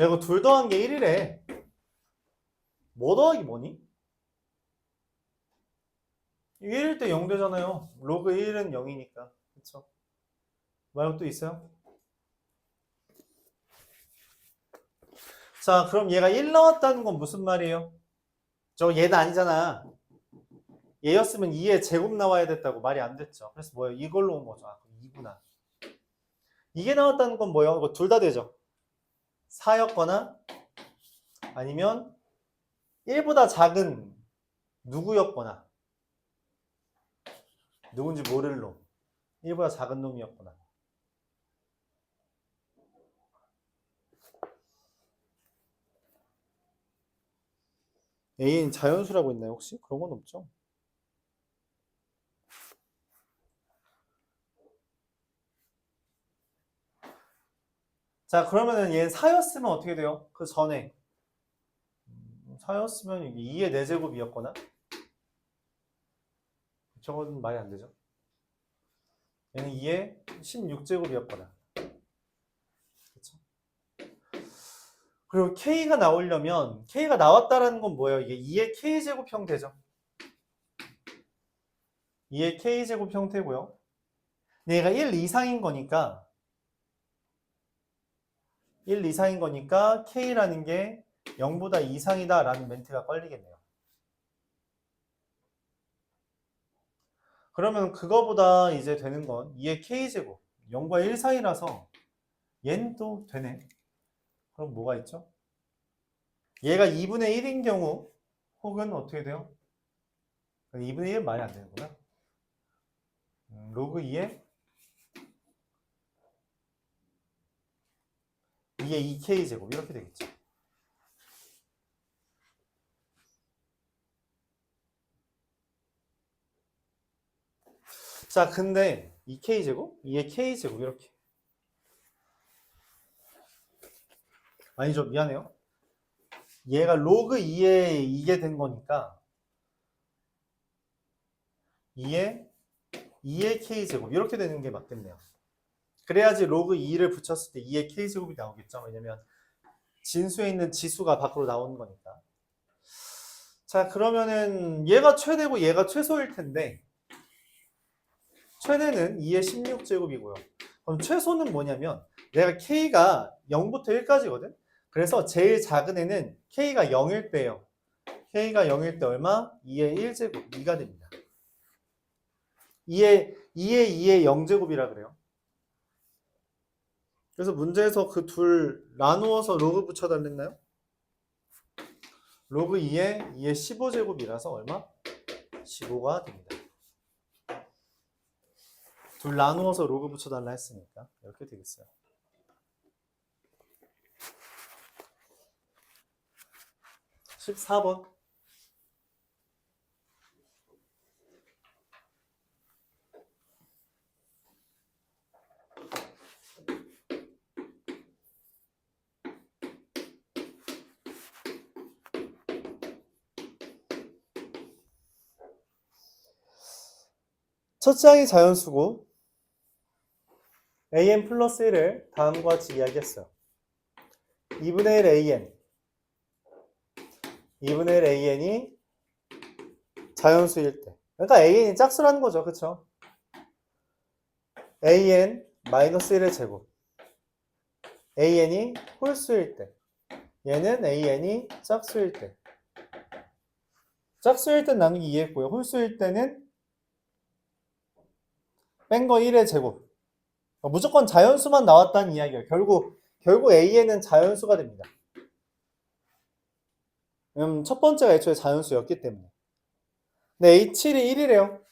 야, 이거 둘 더한 게 1이래. 뭐 더하기 뭐니? 1일 때 0 되잖아요. 로그 1은 0이니까. 그쵸? 말고 또 있어요? 자, 그럼 얘가 1 나왔다는 건 무슨 말이에요? 저 얘는 아니잖아. 얘였으면 2의 제곱 나와야 됐다고 말이 안 됐죠. 그래서 뭐예요? 이걸로 온 거죠. 2구나. 이게 나왔다는 건 뭐예요? 이거 둘 다 되죠. 4였거나 아니면 1보다 작은 누구였거나 누군지 모를 놈. 1보다 작은 놈이었거나. A는 자연수라고 있나요 혹시? 그런 건 없죠. 자, 그러면은 얘는 4였으면 어떻게 돼요? 그 전에 4였으면 2의 4제곱이었거나 저건 말이 안 되죠. 얘는 2의 16제곱이었거든. 그렇죠? 그리고 K가 나오려면 K가 나왔다라는 건 뭐예요? 이게 2의 K제곱 형태죠. 2의 K제곱 형태고요. 얘가 1 이상인 거니까 1 이상인 거니까 K라는 게 0보다 이상이다 라는 멘트가 걸리겠네요. 그러면 그거보다 이제 되는 건 2의 K제곱 0과 1 사이라서 얘는 또 되네. 그럼 뭐가 있죠? 얘가 2분의 1인 경우 혹은 어떻게 돼요? 2분의 1은 말이 안 되는구나. 로그 2의 2K제곱 이렇게 되겠죠. 자, 근데 2K제곱? 2의 K제곱 이렇게. 아니죠, 미안해요. 얘가 로그 2에 이게 된 거니까 2의 K제곱 이렇게 되는 게 맞겠네요. 그래야지 로그 2를 붙였을 때 2의 K제곱이 나오겠죠. 왜냐면 진수에 있는 지수가 밖으로 나오는 거니까. 자, 그러면은 얘가 최대고 얘가 최소일 텐데 최대는 2의 16제곱이고요. 그럼 최소는 뭐냐면 내가 K가 0부터 1까지거든. 그래서 제일 작은 애는 K가 0일 때예요. K가 0일 때 얼마? 2의 1제곱, 2가 됩니다. 2의 0제곱이라 그래요. 그래서 문제에서 그 둘 나누어서 로그 붙여달랬나요? 로그 2의 15제곱이라서 얼마? 15가 됩니다. 둘 나누어서 로그 붙여달라 했으니까 이렇게 되겠어요. 14번. 첫째 항이 자연수고 an 플러스 1을 다음과 같이 이야기했어요. 2분의 1 an 2분의 1 an이 자연수일 때 그러니까 an이 짝수라는 거죠. 그쵸? an 마이너스 1의 제곱 an이 홀수일 때 얘는 an이 짝수일 때 짝수일 땐 나누기 2했고요. 홀수일 때는 뺀 거 1의 제곱 무조건 자연수만 나왔다는 이야기예요. 결국 an은 자연수가 됩니다. 첫 번째가 애초에 자연수였기 때문에. 근데 H7이 1이래요.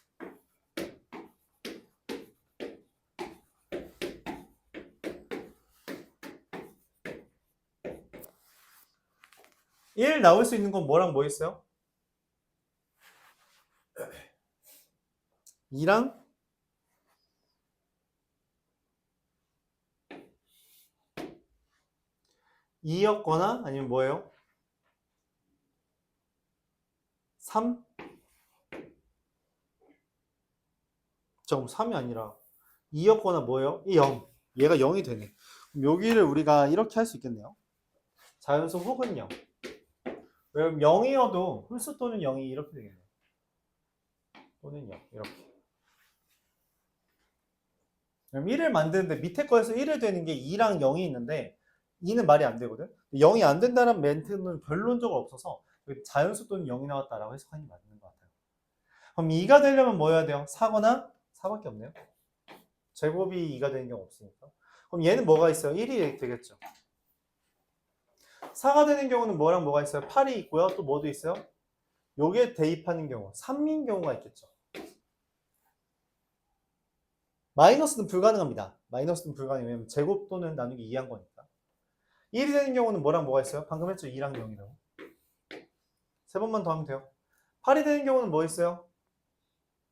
(1) 나올 수 있는 건 뭐랑 뭐 있어요? 2랑 2였거나 아니면 뭐예요? 3? 잠깐 3이 아니라 2였거나 뭐예요? 이 0. 얘가 0이 되네. 그럼 여기를 우리가 이렇게 할 수 있겠네요. 자연수 혹은 0. 왜냐면 0이어도 홀수 또는 0이 이렇게 되겠네요. 또는 0 이렇게. 그럼 1을 만드는데 밑에 거에서 1을 되는 게 2랑 0이 있는데 2는 말이 안 되거든. 0이 안 된다는 멘트는 결론적으로 없어서 자연수 또는 0이 나왔다라고 해석하는 게 맞는 것 같아요. 그럼 2가 되려면 뭐 해야 돼요? 4거나 4밖에 없네요. 제곱이 2가 되는 경우 없으니까. 그럼 얘는 뭐가 있어요? 1이 되겠죠. 4가 되는 경우는 뭐랑 뭐가 있어요? 8이 있고요. 또 뭐도 있어요? 요게 대입하는 경우 3인 경우가 있겠죠. 마이너스는 불가능합니다. 마이너스는 불가능해요. 제곱 또는 나누기 2한 거니까. 1이 되는 경우는 뭐랑 뭐가 있어요? 방금 했죠? 2랑 0이라고. 세 번만 더 하면 돼요. 8이 되는 경우는 뭐 있어요?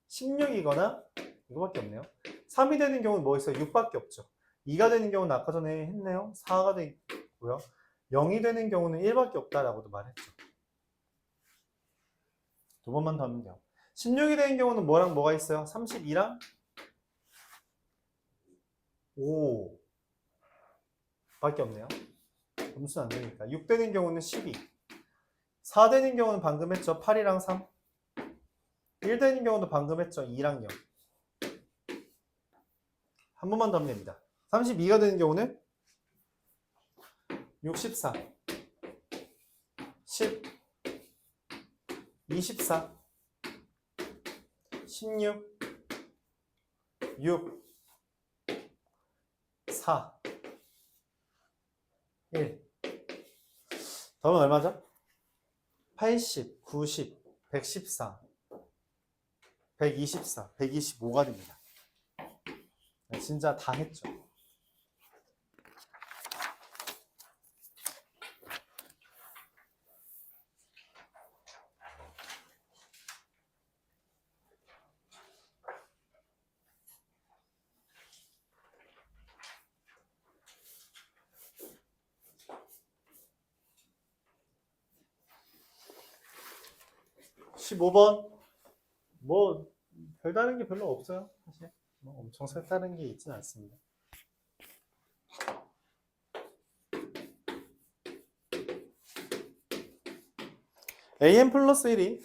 16이거나 이거밖에 없네요. 3이 되는 경우는 뭐 있어요? 6밖에 없죠. 2가 되는 경우는 아까 전에 했네요. 4가 되고요. 0이 되는 경우는 1밖에 없다라고도 말했죠. 두 번만 더 하면 돼요. 16이 되는 경우는 뭐랑 뭐가 있어요? 32랑 5 밖에 없네요. 음수는 안 되니까. 6 되는 경우는 12. 4 되는 경우는 방금 했죠. 8이랑 3. 1 되는 경우도 방금 했죠. 2랑 0. 한 번만 더 하면 됩니다. 32가 되는 경우는 64, 10, 24, 16, 6, 4, 1. 다음은 얼마죠? 80, 90, 114, 124, 125가 됩니다. 진짜 다 했죠. (15번) 뭐 별다른 게 별로 없어요. 사실 뭐 엄청 색다른 게 있지는 않습니다. an 플러스 1이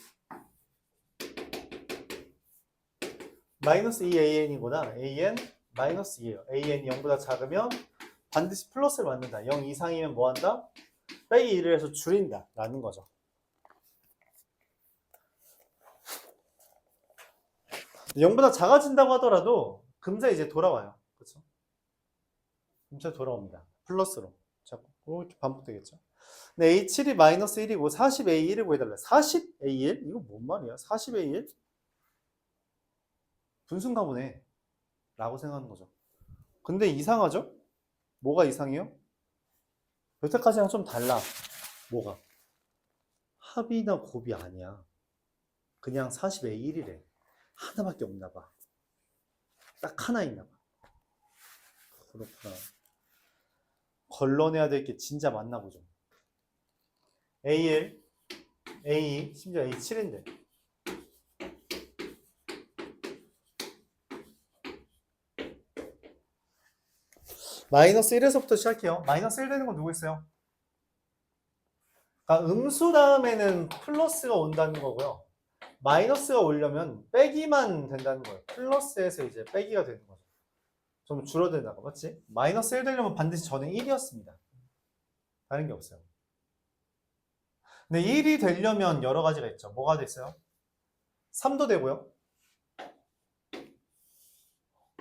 마이너스 2an이구나. an 마이너스 2예요. an이 0보다 작으면 반드시 플러스를 만든다. 0 이상이면 뭐 한다? 빼기 1을 해서 줄인다 라는 거죠. 0보다 작아진다고 하더라도 금세 이제 돌아와요. 그렇죠? 금세 돌아옵니다. 플러스로. 자꾸 이렇게 반복되겠죠. 근데 A7이 마이너스 1이고 40A1을 구해달래. 40A1? 이거 뭔 말이야? 40A1? 분수인가 보네. 라고 생각하는 거죠. 근데 이상하죠? 뭐가 이상해요? 여태까지랑 좀 달라. 뭐가? 합이나 곱이 아니야. 그냥 40A1이래. 하나밖에 없나 봐. 딱 하나 있나 봐. 그렇구나. 걸러내야 될 게 진짜 많나 보죠. A1, A2, 심지어 A7인데. 마이너스 1에서부터 시작해요. 마이너스 1 되는 건 누구 있어요? 그러니까 음수 다음에는 플러스가 온다는 거고요. 마이너스가 오려면 빼기만 된다는 거예요. 플러스에서 이제 빼기가 되는 거죠. 좀 줄어든다고, 맞지? 마이너스 1 되려면 반드시 전에 1이었습니다. 다른 게 없어요. 근데 1이 되려면 여러 가지가 있죠. 뭐가 됐어요? 3도 되고요.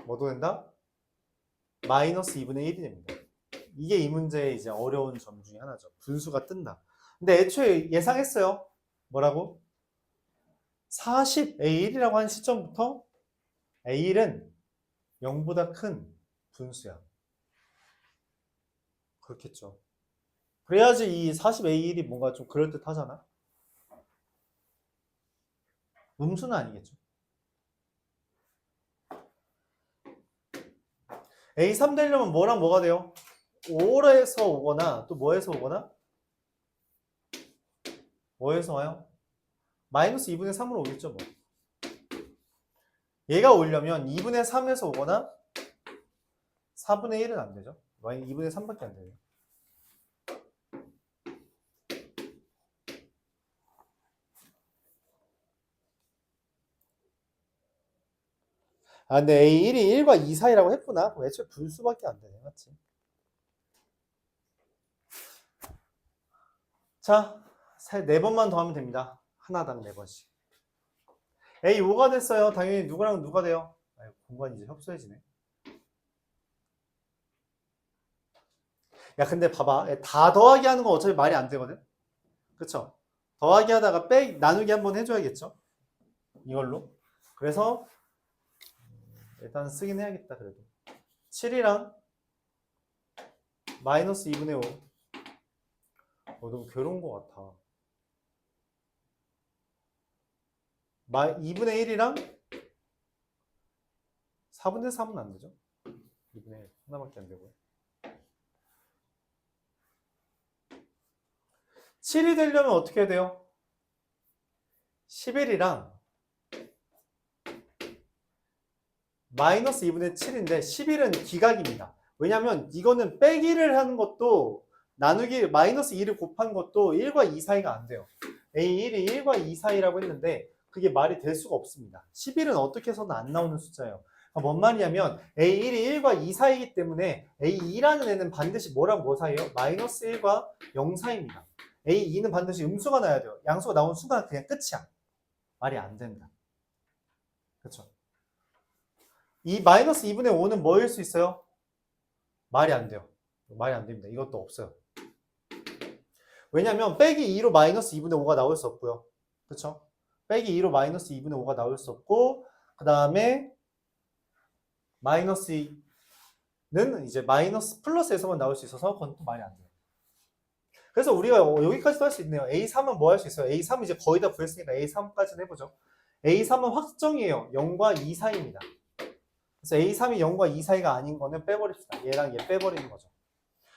뭐도 된다? 마이너스 2분의 1이 됩니다. 이게 이 문제의 이제 어려운 점 중에 하나죠. 분수가 뜬다. 근데 애초에 예상했어요. 뭐라고? 40A1이라고 한 시점부터 A1은 0보다 큰 분수야. 그렇겠죠. 그래야지 이 40A1이 뭔가 좀 그럴듯하잖아. 음수는 아니겠죠. A3 되려면 뭐랑 뭐가 돼요? 5에서 오거나 또 뭐에서 오거나? 뭐에서 와요? 마이너스 2분의 3으로 오겠죠 뭐. 얘가 오려면 2분의 3에서 오거나 4분의 1은 안 되죠. 2분의 3밖에 안 돼요. 아, 근데 A1이 1과 2 사이라고 했구나. 애초에 분수밖에 안 되네. 맞지? 자, 4번만 더 하면 됩니다. 하나당 4번씩. A5가 됐어요. 당연히 누구랑 누가 돼요? 공간이 이제 협소해지네. 야, 근데 봐봐. 다 더하기 하는 거 어차피 말이 안 되거든? 그쵸? 더하기 하다가 나누기 한번 해줘야겠죠? 이걸로. 그래서 일단 쓰긴 해야겠다, 그래도. 7이랑 마이너스 2분의 5. 너무 괴로운 것 같아. 2분의 1이랑 4분의 3은 안 되죠? 2분의 1 하나밖에 안 되고요. 7이 되려면 어떻게 해야 돼요? 11이랑 마이너스 2분의 7인데 11은 기각입니다. 왜냐면 이거는 빼기를 하는 것도 나누기 마이너스 2를 곱한 것도 1과 2 사이가 안 돼요. A1이 1과 2 사이라고 했는데 그게 말이 될 수가 없습니다. 11은 어떻게 해서는 안 나오는 숫자예요. 뭔 말이냐면 A1이 1과 2 사이이기 때문에 A2라는 애는 반드시 뭐랑 뭐 사이예요? 마이너스 1과 0 사이입니다. A2는 반드시 음수가 나야 돼요. 양수가 나온 순간 그냥 끝이야. 말이 안 된다. 그렇죠? 이 마이너스 2분의 5는 뭐일 수 있어요? 말이 안 돼요. 말이 안 됩니다. 이것도 없어요. 왜냐면 빼기 2로 마이너스 2분의 5가 나올 수 없고요. 그렇죠? 빼기 2로 마이너스 2분의 5가 나올 수 없고 그 다음에 마이너스 2는 이제 마이너스 플러스에서만 나올 수 있어서 그건 또 말이 안 돼요. 그래서 우리가 여기까지도 할 수 있네요. A3은 뭐 할 수 있어요? A3 이제 거의 다 구했으니까 A3까지는 해보죠. A3은 확정이에요. 0과 2 사이입니다. 그래서 A3이 0과 2 사이가 아닌 거는 빼버립시다. 얘랑 얘 빼버리는 거죠.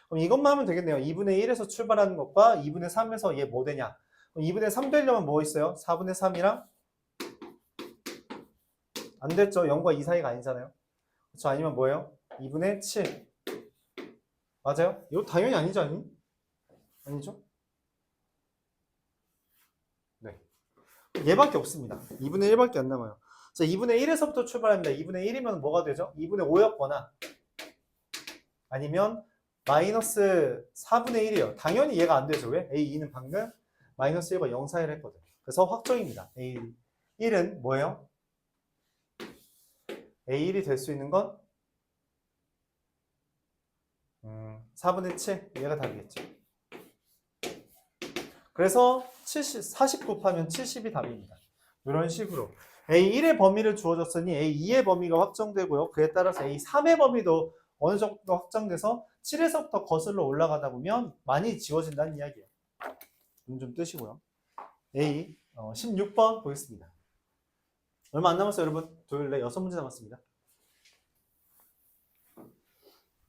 그럼 이것만 하면 되겠네요. 2분의 1에서 출발하는 것과 2분의 3에서 얘 뭐 되냐? 그럼 2분의 3 되려면 뭐 있어요? 4분의 3이랑 안 됐죠. 0과 2 사이가 아니잖아요. 그렇죠? 아니면 뭐예요? 2분의 7. 맞아요? 이거 당연히 아니죠, 아니? 아니죠? 네. 얘밖에 없습니다. 2분의 1밖에 안 남아요. 자, 2분의 1에서부터 출발합니다. 2분의 1이면 뭐가 되죠? 2분의 5였거나 아니면 마이너스 4분의 1이에요. 당연히 얘가 안 되죠. 왜? A2는 방금 마이너스 1과 0 사이를 했거든. 그래서 확정입니다. A1은 뭐예요? A1이 될 수 있는 건 4분의 7. 얘가 답이겠죠. 그래서 40 곱하면 70이 답입니다. 이런 식으로 A1의 범위를 주어졌으니 A2의 범위가 확정되고요. 그에 따라서 A3의 범위도 어느 정도 확정돼서 7에서부터 거슬러 올라가다 보면 많이 지워진다는 이야기예요. 눈 좀 뜨시고요. A 16번 보겠습니다. 얼마 안 남았어요, 여러분. 둘, 넷, 6문제 남았습니다.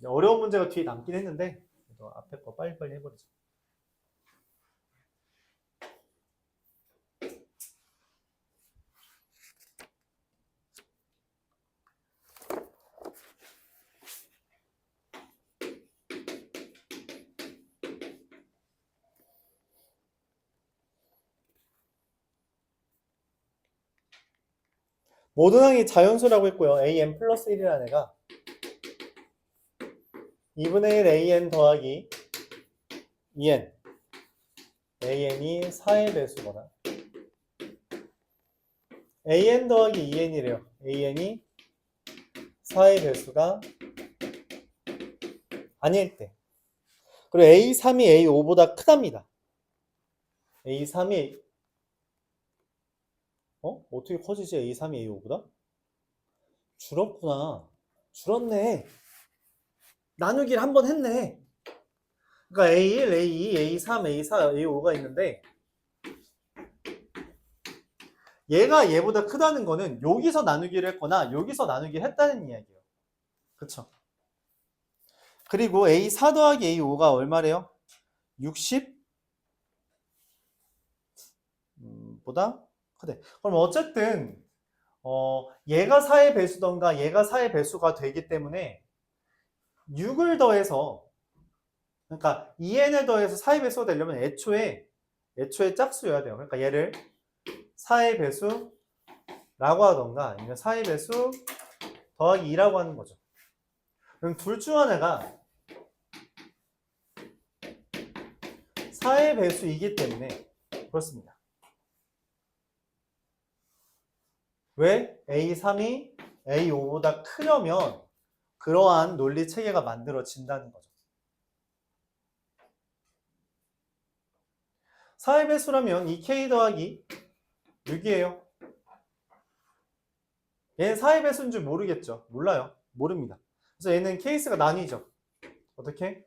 어려운 문제가 뒤에 남긴 했는데 앞에 거 빨리빨리 해버리죠. 모든 항이 자연수라고 했고요. an 플러스 1이라는 애가 2분의 1 an 더하기 2n an이 4의 배수거나 an 더하기 2n이래요. an이 4의 배수가 아닐 때. 그리고 A3이 A5보다 크답니다. A3이 어떻게 커지지? A3이 A5보다? 줄었구나. 줄었네. 나누기를 한 번 했네. 그러니까 A1, A2, A3, A4, A5가 있는데 얘가 얘보다 크다는 거는 여기서 나누기를 했거나 여기서 나누기를 했다는 이야기예요. 그쵸? 그리고 A4 더하기 A5가 얼마래요? 60? 보다 크대. 그럼 어쨌든 얘가 4의 배수던가 얘가 4의 배수가 되기 때문에 6을 더해서 그러니까 2n을 더해서 4의 배수가 되려면 애초에 짝수여야 돼요. 그러니까 얘를 4의 배수라고 하던가 아니면 4의 배수 더하기 2라고 하는 거죠. 그럼 둘 중 하나가 4의 배수이기 때문에 그렇습니다. 왜? A3이 A5보다 크려면 그러한 논리 체계가 만들어진다는 거죠. 4의 배수라면 2K 더하기 6이에요. 얘는 4의 배수인 줄 모르겠죠? 몰라요. 모릅니다. 그래서 얘는 케이스가 나뉘죠. 어떻게?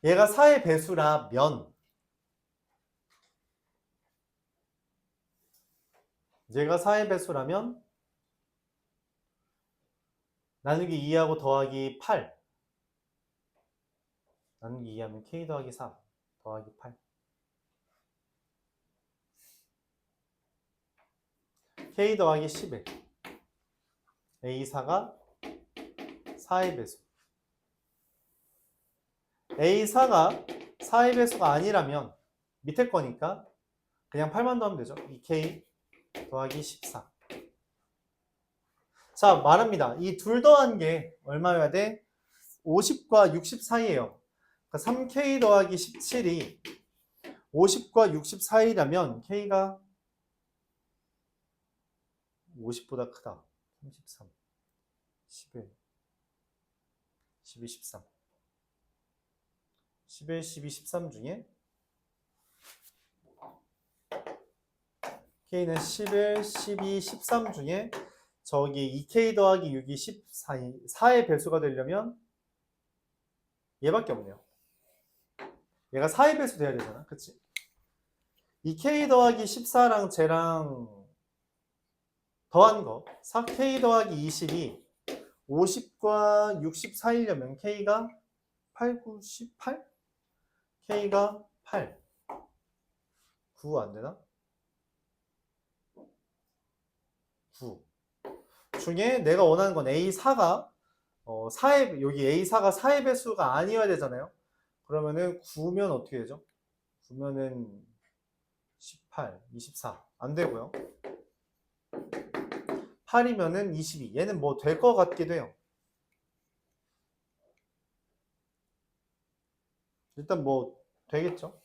얘가 4의 배수라면 얘가 4의 배수라면 나누기 2하고 더하기 8 나누기 2하면 K 더하기 3 더하기 8 K 더하기 11 A4가 4의 배수. A4가 4의 배수가 아니라면 밑에 거니까 그냥 8만 더하면 되죠. 2K 더하기 14. 자, 말합니다. 이 둘 더한 게 얼마여야 돼? 50과 60 사이에요. 그러니까 3K 더하기 17이 50과 60 사이라면 K가 50보다 크다. 33, 11, 12, 13. 11, 12, 13 중에 K는 11, 12, 13 중에 저기 2K 더하기 6이 4의 배수가 되려면 얘밖에 없네요. 얘가 4의 배수 돼야 되잖아. 그치? 2K 더하기 14랑 쟤랑 더한 거 4K 더하기 20이 50과 60 사이려면 K가 8, 9, 18? K가 8 9 안되나? 9 중에 내가 원하는 건 A4가 4의, 여기 A4가 4의 배수가 아니어야 되잖아요. 그러면은 9면 어떻게 되죠? 9면은 18, 24 안 되고요. 8이면은 22. 얘는 뭐 될 것 같기도 해요. 일단 뭐 되겠죠.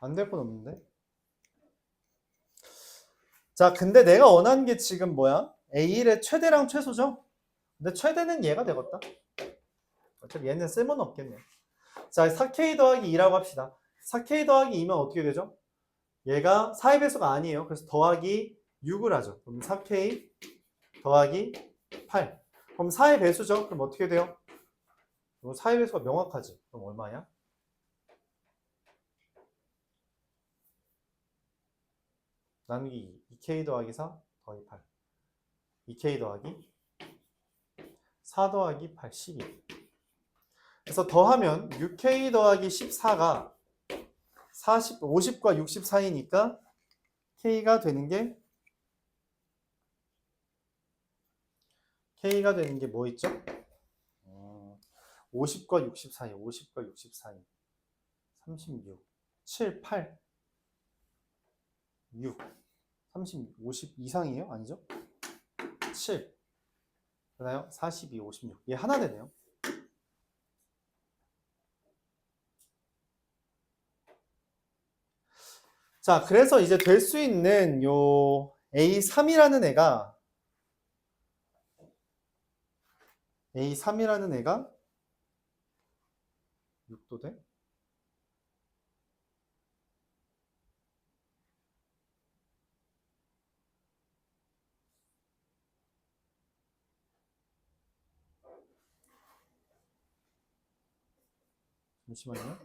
안 될 건 없는데. 자, 근데 내가 원하는 게 지금 뭐야? A1의 최대랑 최소죠? 근데 최대는 얘가 되겠다. 어차피 얘는 쓸모는 없겠네. 자, 4K 더하기 2라고 합시다. 4K 더하기 2면 어떻게 되죠? 얘가 4의 배수가 아니에요. 그래서 더하기 6을 하죠. 그럼 4K 더하기 8. 그럼 4의 배수죠? 그럼 어떻게 돼요? 4의 배수가 명확하지. 그럼 얼마냐? 나누기 2K 더하기 4 더하기 8. 2K 더하기 4 더하기 8, 12. 그래서 더하면 6K 더하기 14가 50과 60 사이니까 K가 되는 게 뭐 있죠? 50과 60 사이, 50과 60 사이. 36, 7, 8, 6, 36, 50 이상이에요? 아니죠? 7. 되나요? 42, 56. 얘 하나 되네요. 자, 그래서 이제 될 수 있는 요 A3이라는 애가 A3이라는 애가 6도 돼? 잠시만요.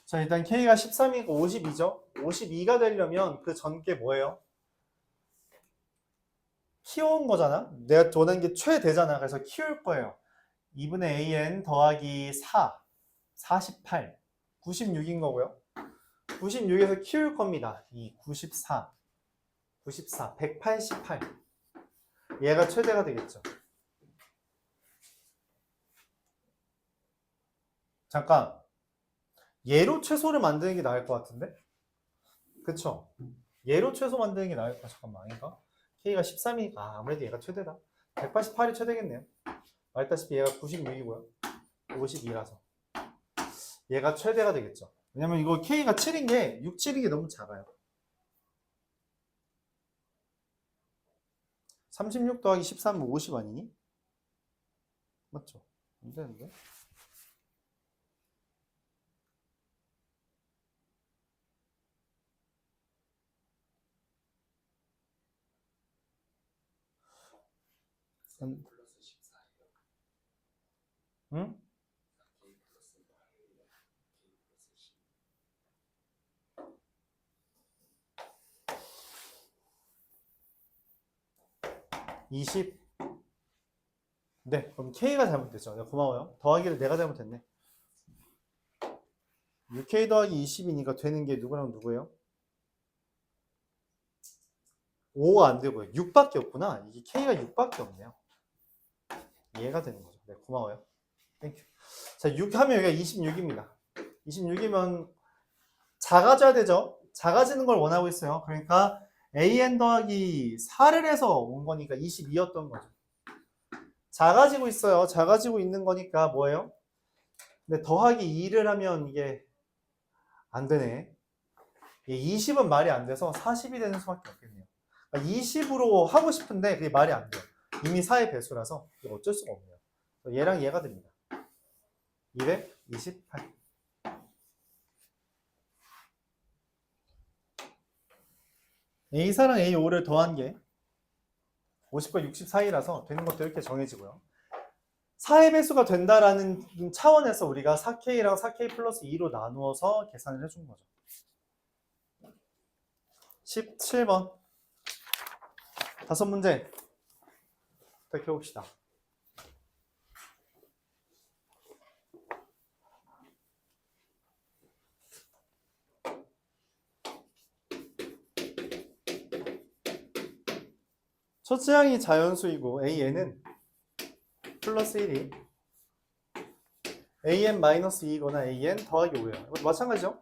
자, 일단 K가 13이고 52죠? 52가 되려면 그 전께 뭐예요? 키워온 거잖아? 내가 원하는 게 최대잖아. 그래서 키울 거예요. 2분의 AN 더하기 4, 48, 96인 거고요. 96에서 키울 겁니다. 94, 188. 얘가 최대가 되겠죠. 잠깐. 얘로 최소를 만드는 게 나을 것 같은데? 그쵸? 얘로 최소 만드는 게 나을 것 같아. 잠깐만, 아닌가? K가 13이니까 아무래도 얘가 최대다. 188이 최대겠네요. 알다시피 얘가 96이고요. 52라서. 얘가 최대가 되겠죠. 왜냐면 이거 K가 7인 게 6, 7인 게 너무 작아요. 36 더하기 13은 50 아니니? 맞죠? 안 되는데? 응? 20. 네, 그럼 K가 잘못됐죠. 네, 고마워요. 더하기를 내가 잘못했네. 6K 더하기 20이니까 되는 게 누구랑 누구예요? 5가 안 되고요. 6밖에 없구나. 이게 K가 6밖에 없네요. 이해가 되는 거죠. 네, 고마워요. 땡큐. 자, 6 하면 여기가 26입니다. 26이면 작아져야 되죠. 작아지는 걸 원하고 있어요. 그러니까 AN 더하기 4를 해서 온 거니까 22였던 거죠. 작아지고 있어요. 작아지고 있는 거니까 뭐예요? 근데 더하기 2를 하면 이게 안 되네. 20은 말이 안 돼서 40이 되는 수밖에 없겠네요. 그러니까 20으로 하고 싶은데 그게 말이 안 돼요. 이미 4의 배수라서 어쩔 수가 없네요. 얘랑 얘가 됩니다. 228. A4랑 A5를 더한 게 50과 60 사이라서 되는 것도 이렇게 정해지고요. 4의 배수가 된다라는 차원에서 우리가 4K랑 4K 플러스 2로 나누어서 계산을 해준 거죠. 17번. 5문제. 부탁해봅시다. 첫째 항이 자연수이고 AN은 플러스 1이 AN 마이너스 2거나 AN 더하기 5예요. 이것도 마찬가지죠.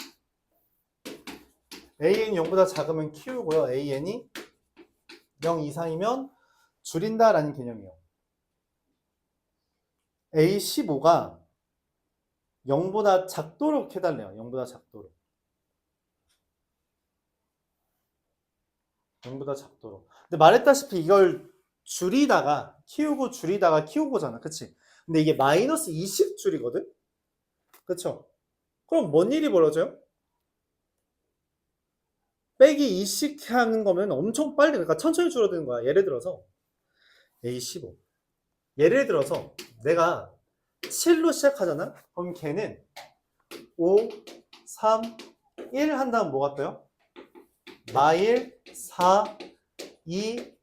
AN이 0보다 작으면 키우고요. AN이 0 이상이면 줄인다라는 개념이에요. A15가 0보다 작도록 해달래요. 0보다 작도록. 0보다 작도록. 근데 말했다시피 이걸 줄이다가 키우고 줄이다가 키우고잖아. 그치? 근데 이게 마이너스 20 줄이거든? 그쵸? 그럼 뭔 일이 벌어져요? 빼기 20 하는 거면 엄청 빨리, 그러니까 천천히 줄어드는 거야. 예를 들어서 A15. 예를 들어서 내가 7로 시작하잖아? 그럼 걔는 5, 3, 1 한 다음 뭐가 떠요? 마일, 4, 2,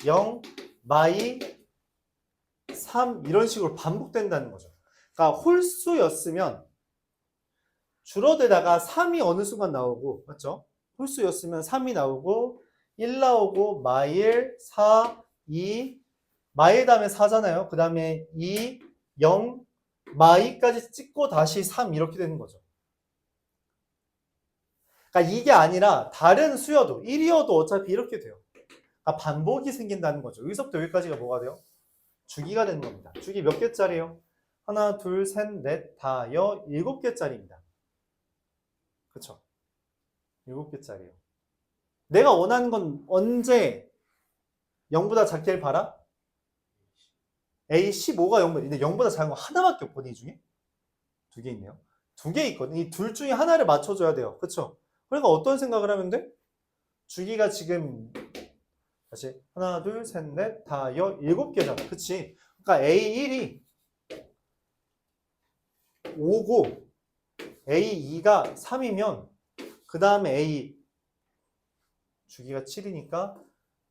0, 마이, 3 이런 식으로 반복된다는 거죠. 그러니까 홀수였으면 줄어들다가 3이 어느 순간 나오고, 맞죠? 홀수였으면 3이 나오고 1 나오고 마일, 4, 2, 마일 다음에 4잖아요. 그 다음에 2, 0, 마이까지 찍고 다시 3 이렇게 되는 거죠. 그러니까 이게 아니라 다른 수여도 1이어도 어차피 이렇게 돼요. 그러니까 반복이 생긴다는 거죠. 여기서부터 여기까지가 뭐가 돼요? 주기가 되는 겁니다. 주기 몇 개짜리예요? 하나, 둘, 셋, 넷, 다, 7개짜리입니다. 그쵸? 7개짜리예요. 내가 원하는 건 언제 0보다 작게를 봐라? A15가 0보다, 근데 0보다 작은 거 하나밖에 없거든, 이 중에? 2개 있네요. 2개 있거든. 이 둘 중에 하나를 맞춰줘야 돼요. 그쵸? 그러니까 어떤 생각을 하면 돼? 주기가 지금 다시 하나, 둘, 셋, 넷, 다, 7개잖아. 그치? 그러니까 A1이 5고 A2가 3이면 그 다음에 A 주기가 7이니까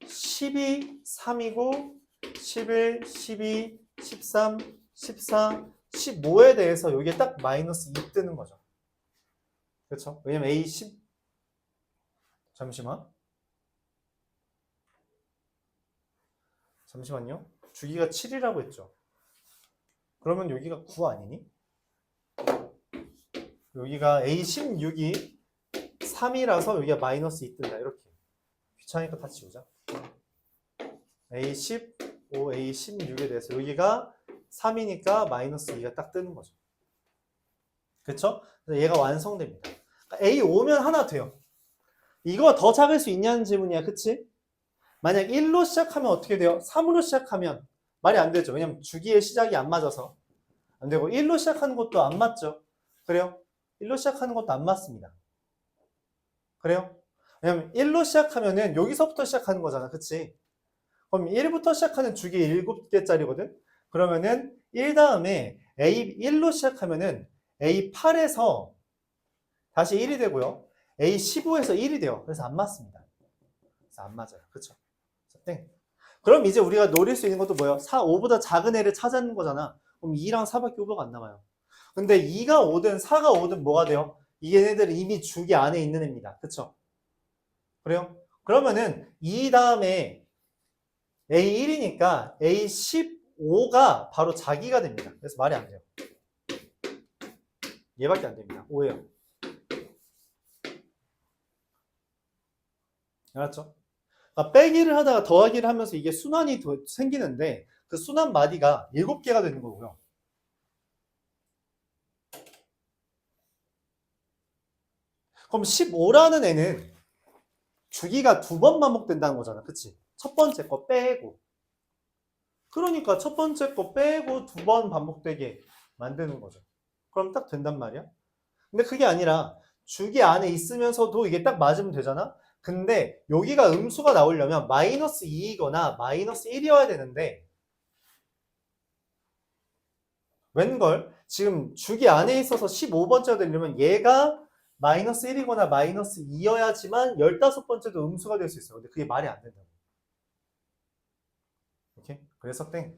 12, 3이고 11, 12, 13, 14, 15에 대해서 여기에 딱 마이너스 2 뜨는 거죠. 그렇죠? 왜냐면 A10 잠시만요. 주기가 7이라고 했죠. 그러면 여기가 9 아니니? 여기가 A16이 3이라서 여기가 마이너스 2 뜬다. 이렇게. 귀찮으니까 다 지우자. A15, A16에 대해서 여기가 3이니까 마이너스 2가 딱 뜨는 거죠. 그쵸? 그래서 얘가 완성됩니다. 그러니까 A5면 하나 돼요. 이거 더 작을 수 있냐는 질문이야. 그치? 만약 1로 시작하면 어떻게 돼요? 3으로 시작하면 말이 안 되죠. 왜냐면 주기의 시작이 안 맞아서 안 되고 1로 시작하는 것도 안 맞죠. 그래요? 1로 시작하는 것도 안 맞습니다. 그래요? 왜냐면 1로 시작하면은 여기서부터 시작하는 거잖아. 그치? 그럼 1부터 시작하는 주기 7개짜리거든? 그러면은 1 다음에 A1로 시작하면은 A8에서 다시 1이 되고요. A15에서 1이 돼요. 그래서 안 맞습니다. 그래서 안 맞아요. 그쵸? 땡. 그럼 이제 우리가 노릴 수 있는 것도 뭐예요? 4, 5보다 작은 애를 찾는 거잖아. 그럼 2랑 4밖에 후보가 안 남아요. 근데 2가 5든 4가 5든 뭐가 돼요? 이 얘네들은 이미 주기 안에 있는 애입니다. 그쵸? 그래요? 그러면은 2 다음에 A1이니까 A15가 바로 자기가 됩니다. 그래서 말이 안 돼요. 얘밖에 안 됩니다. 5예요. 알았죠? 그러니까 빼기를 하다가 더하기를 하면서 이게 순환이 생기는데 그 순환 마디가 7개가 되는 거고요. 그럼 15라는 애는 주기가 2번 반복된다는 거잖아. 그치? 첫 번째 거 빼고. 그러니까 첫 번째 거 빼고 2번 반복되게 만드는 거죠. 그럼 딱 된단 말이야. 근데 그게 아니라 주기 안에 있으면서도 이게 딱 맞으면 되잖아. 근데 여기가 음수가 나오려면 마이너스 2이거나 마이너스 1이어야 되는데 웬걸? 지금 주기 안에 있어서 15번째가 되려면 얘가 마이너스 1이거나 마이너스 2여야지만 15번째도 음수가 될 수 있어요. 근데 그게 말이 안 된다고. 오케이? 그래서 땡.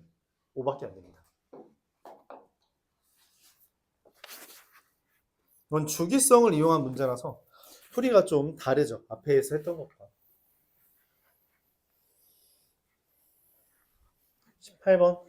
5밖에 안 됩니다. 이건 주기성을 이용한 문제라서 풀이가 좀 다르죠. 앞에서 했던 것과. 18번.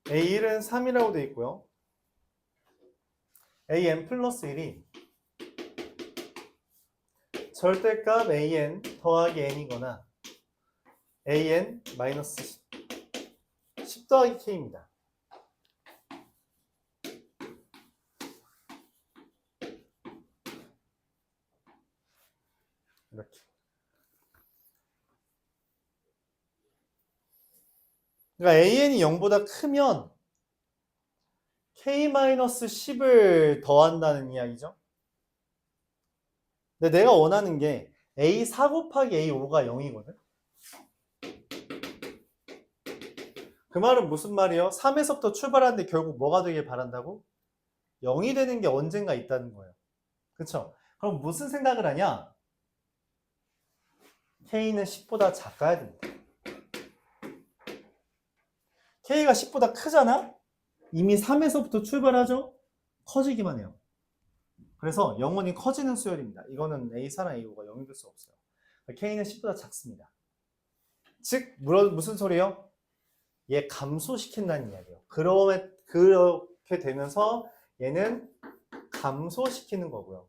A1은 3이라고 되어 있고요. AN 플러스 1이 절대값 AN 더하기 N이거나 AN 마이너스 10 더하기 K입니다. 이렇게. 그러니까 AN이 0보다 크면 K-10을 더한다는 이야기죠. 근데 내가 원하는 게 A4 곱하기 A5가 0이거든. 그 말은 무슨 말이에요? 3에서부터 출발하는데 결국 뭐가 되길 바란다고? 0이 되는 게 언젠가 있다는 거예요. 그쵸? 그럼 무슨 생각을 하냐? K는 10보다 작아야 된다. K가 10보다 크잖아? 이미 3에서부터 출발하죠? 커지기만 해요. 그래서 영원히 커지는 수열입니다. 이거는 A4나 A5가 0이 될 수 없어요. K는 10보다 작습니다. 즉 무슨 소리예요? 얘 감소시킨다는 이야기예요. 그렇게 되면서 얘는 감소시키는 거고요.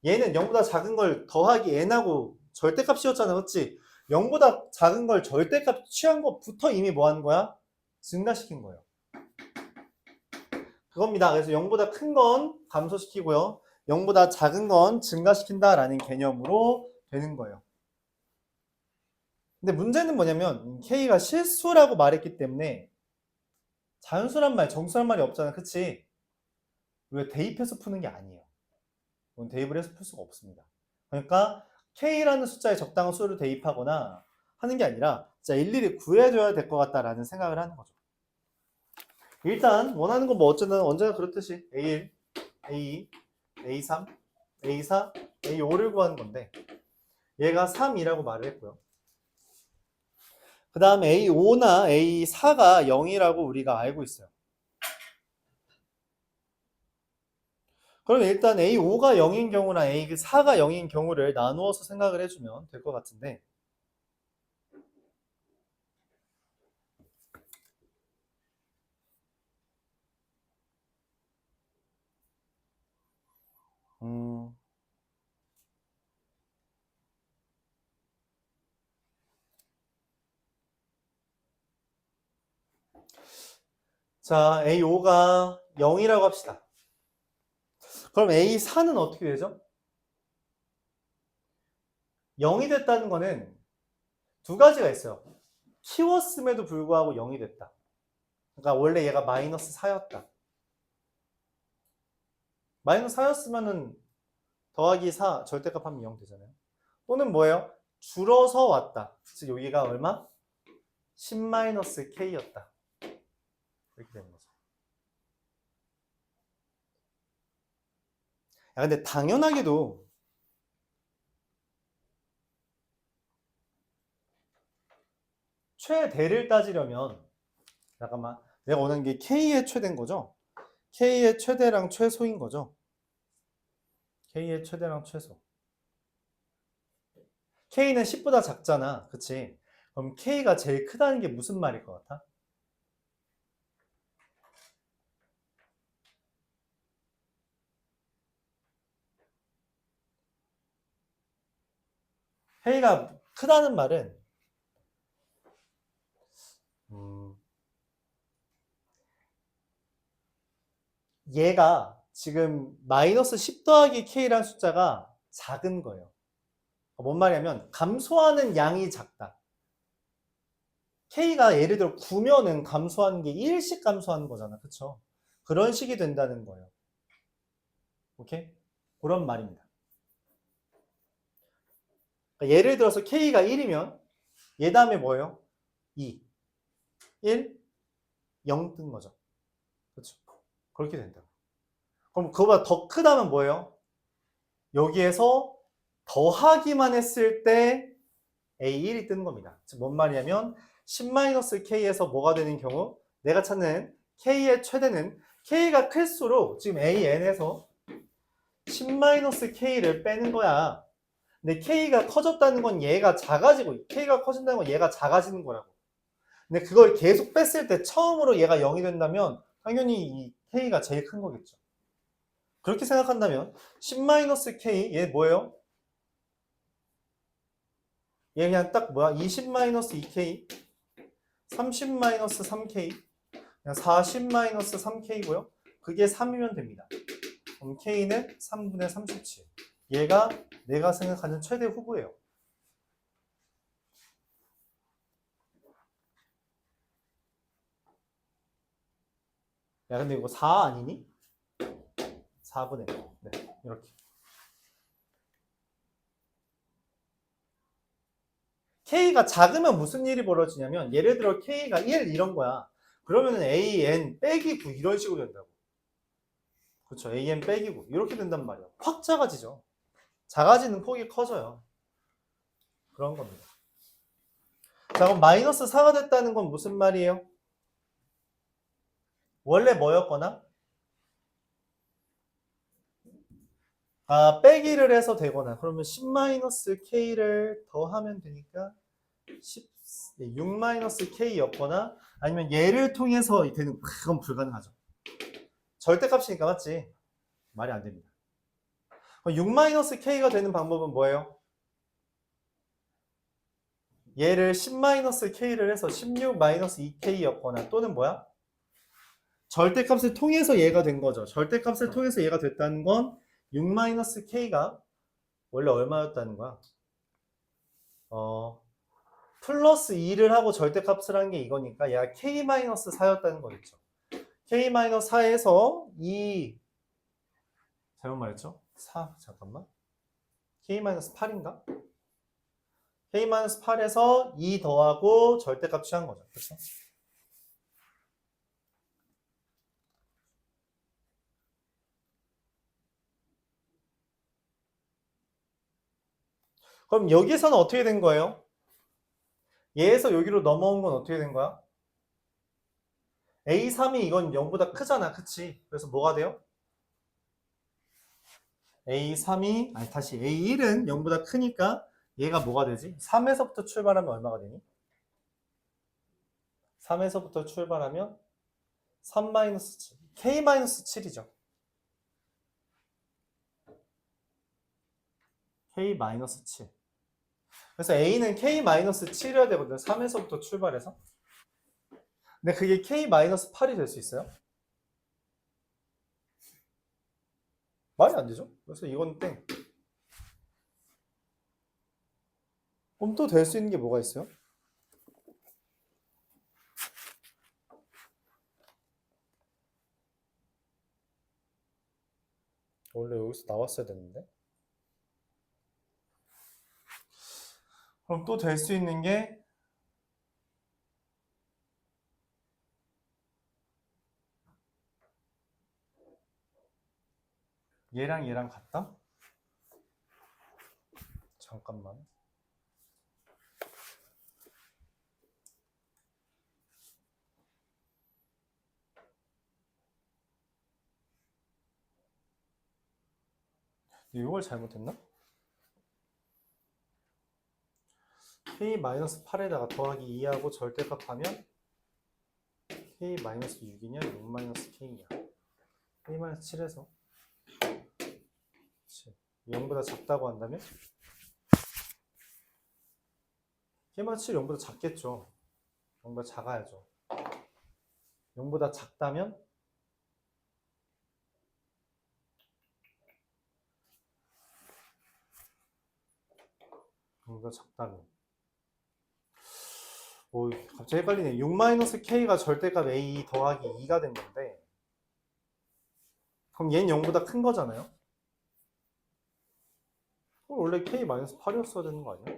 얘는 0보다 작은 걸 더하기 n하고 절대값 씌웠잖아. 그렇지? 0보다 작은 걸 절대값 취한 것부터 이미 뭐 하는 거야? 증가시킨 거예요. 그겁니다. 그래서 0보다 큰 건 감소시키고요. 0보다 작은 건 증가시킨다라는 개념으로 되는 거예요. 근데 문제는 뭐냐면 K가 실수라고 말했기 때문에 자연수란 말, 정수란 말이 없잖아. 그치? 우리가 대입해서 푸는 게 아니에요. 이건 대입을 해서 풀 수가 없습니다. 그러니까 K라는 숫자에 적당한 수를 대입하거나 하는 게 아니라 진짜 일일이 구해줘야 될 것 같다라는 생각을 하는 거죠. 일단 원하는 건 뭐 어쨌든 언제나 그렇듯이 A1, A2, A3, A4, A5를 구하는 건데 얘가 3이라고 말을 했고요. 그 다음에 A5나 A4가 0이라고 우리가 알고 있어요. 그럼 일단 A5가 0인 경우나 A4가 0인 경우를 나누어서 생각을 해주면 될 것 같은데 자, A5가 0이라고 합시다. 그럼 A4는 어떻게 되죠? 0이 됐다는 거는 두 가지가 있어요. 키웠음에도 불구하고 0이 됐다. 그러니까 원래 얘가 마이너스 4였다. 마이너스 4였으면은 더하기 4 절대값 하면 0 되잖아요. 또는 뭐예요? 줄어서 왔다. 즉 여기가 얼마? 10-k였다. 이렇게 되는 거죠. 야, 근데 당연하게도 최대를 따지려면 잠깐만 내가 원하는 게 k의 최대인 거죠? k의 최대랑 최소인 거죠? k의 최대랑 최소. k는 10보다 작잖아. 그치? 그럼 k가 제일 크다는 게 무슨 말일 것 같아? k가 크다는 말은 얘가 지금 마이너스 10 더하기 k라는 숫자가 작은 거예요. 뭔 말이냐면 감소하는 양이 작다. k가 예를 들어 9면은 감소하는 게 1씩 감소하는 거잖아. 그쵸? 그런 식이 된다는 거예요. 오케이? 그런 말입니다. 그러니까 예를 들어서 k가 1이면 얘 다음에 뭐예요? 2, 1, 0 뜬 거죠. 그렇죠? 그렇게 된다고. 그럼 그거보다 더 크다면 뭐예요? 여기에서 더하기만 했을 때 A1이 뜨는 겁니다. 즉 뭔 말이냐면 10-k에서 뭐가 되는 경우 내가 찾는 k의 최대는 k가 클수록 지금 AN에서 10-k를 빼는 거야. 근데 k가 커졌다는 건 얘가 작아지고 k가 커진다는 건 얘가 작아지는 거라고. 근데 그걸 계속 뺐을 때 처음으로 얘가 0이 된다면 당연히 이 k가 제일 큰 거겠죠. 그렇게 생각한다면 10-k 얘 뭐예요? 얘 그냥 딱 뭐야? 20-2k 30-3k 그냥 40-3k고요. 그게 3이면 됩니다. 그럼 k는 3분의 37. 얘가 내가 생각하는 최대 후보예요. 야 근데 이거 4 아니니? 4분의 1. 네, 이렇게. k가 작으면 무슨 일이 벌어지냐면 예를 들어 k가 1 이런 거야. 그러면 an 빼기 9 이런 식으로 된다고. 그렇죠. an 빼기 9 이렇게 된단 말이야. 확 작아지죠. 작아지는 폭이 커져요. 그런 겁니다. 자 그럼 마이너스 4가 됐다는 건 무슨 말이에요? 원래 뭐였거나 빼기를 해서 되거나 그러면 10-k를 더하면 되니까 6-k였거나 아니면 얘를 통해서 되는 그건 불가능하죠. 절대값이니까 맞지? 말이 안 됩니다. 6-k가 되는 방법은 뭐예요? 얘를 10-k를 해서 16-2k였거나 또는 뭐야? 절대값을 통해서 얘가 된 거죠. 절대값을 통해서 얘가 됐다는 건 6-k가 원래 얼마였다는 거야? 플러스 2를 하고 절대값을 한 게 이거니까 얘가 k-4였다는 거겠죠. k-4에서 2 잘못 말했죠? 4 잠깐만 k-8인가? k-8에서 2 더하고 절대값 취한 거죠. 그렇죠? 그럼 여기서는 어떻게 된 거예요? 얘에서 여기로 넘어온 건 어떻게 된 거야? A3이 이건 0보다 크잖아. 그치? 그래서 뭐가 돼요? A3이 아니 다시 A1은 0보다 크니까 얘가 뭐가 되지? 3에서부터 출발하면 얼마가 되니? 3에서부터 출발하면 3-7 K-7이죠. K-7 그래서 A는 K-7이어야 되거든요. 3에서부터 출발해서 근데 그게 K-8이 될 수 있어요? 말이 안 되죠? 그래서 이건 땡. 그럼 또 될 수 있는 게 뭐가 있어요? 원래 여기서 나왔어야 됐는데. 그럼 또 될 수 있는 게 얘랑 얘랑 같다? 잠깐만. 이걸 잘못했나? K-8에다가 더하기 2하고 절대값 하면 K-6이냐 6-K냐. K-7에서 0보다 작다고 한다면 K-7 0보다 작겠죠. 0보다 작아야죠. 0보다 작다면 0보다 작다면 오, 갑자기 헷갈리네. 6-K가 절대값 A 더하기 2가 된 건데 그럼 얘는 0보다 큰 거잖아요. 원래 K-8이었어야 되는 거 아니야?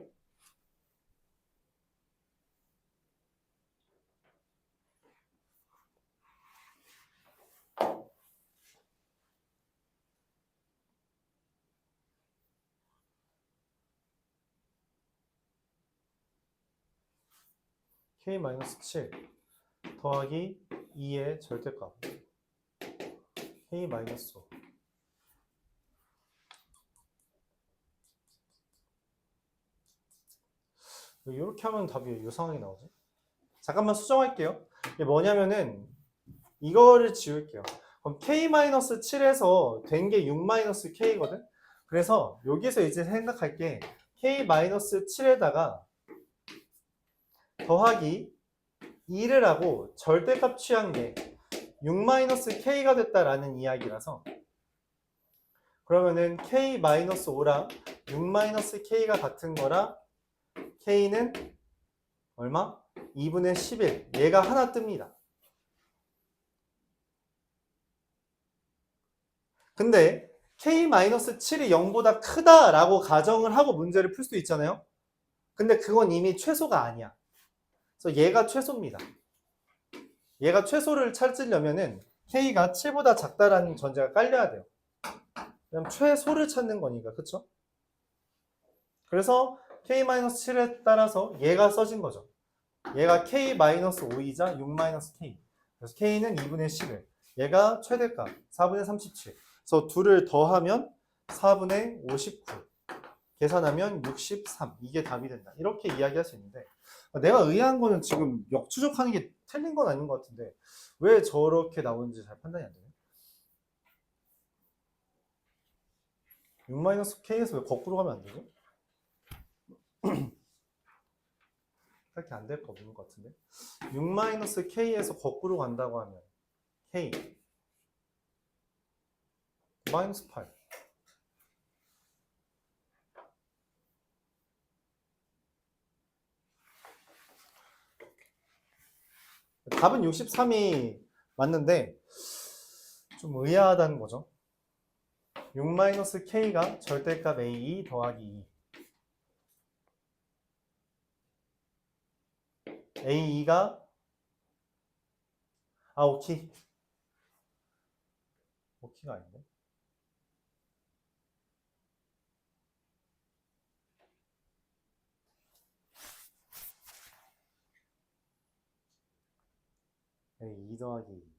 K-7 더하기 2의 절대값 K-5 이렇게 하면 답이 이 상황이 나오지? 잠깐만 수정할게요. 이게 뭐냐면은 이거를 지울게요. 그럼 K-7에서 된 게 6-K거든? 그래서 여기서 이제 생각할게 K-7에다가 더하기 2를 하고 절대값 취한 게 6-K가 됐다라는 이야기라서 그러면은 K-5랑 6-K가 같은 거라 K는 얼마? 2분의 11 얘가 하나 뜹니다. 근데 K-7이 0보다 크다라고 가정을 하고 문제를 풀 수도 있잖아요. 근데 그건 이미 최소가 아니야. 그래서 얘가 최소입니다. 얘가 최소를 찾으려면은 K가 7보다 작다라는 전제가 깔려야 돼요. 그럼 최소를 찾는 거니까, 그쵸? 그래서 K-7에 따라서 얘가 써진 거죠. 얘가 K-5이자 6-K. 그래서 K는 2분의 11. 얘가 최대값 4분의 37. 그래서 둘을 더하면 4분의 59. 계산하면 63. 이게 답이 된다. 이렇게 이야기할 수 있는데 내가 의아한 거는 지금 역추적하는 게 틀린 건 아닌 것 같은데 왜 저렇게 나오는지 잘 판단이 안 되네. 6-K에서 왜 거꾸로 가면 안 되죠? 그렇게 안 될 거 없는 것 같은데 6-K에서 거꾸로 간다고 하면 K 마이너스 8 답은 63이 맞는데 좀 의아하다는 거죠. 6-K가 절대값 A 더하기 2 A2가 오키 오키가 아닌데 A2 더하기 2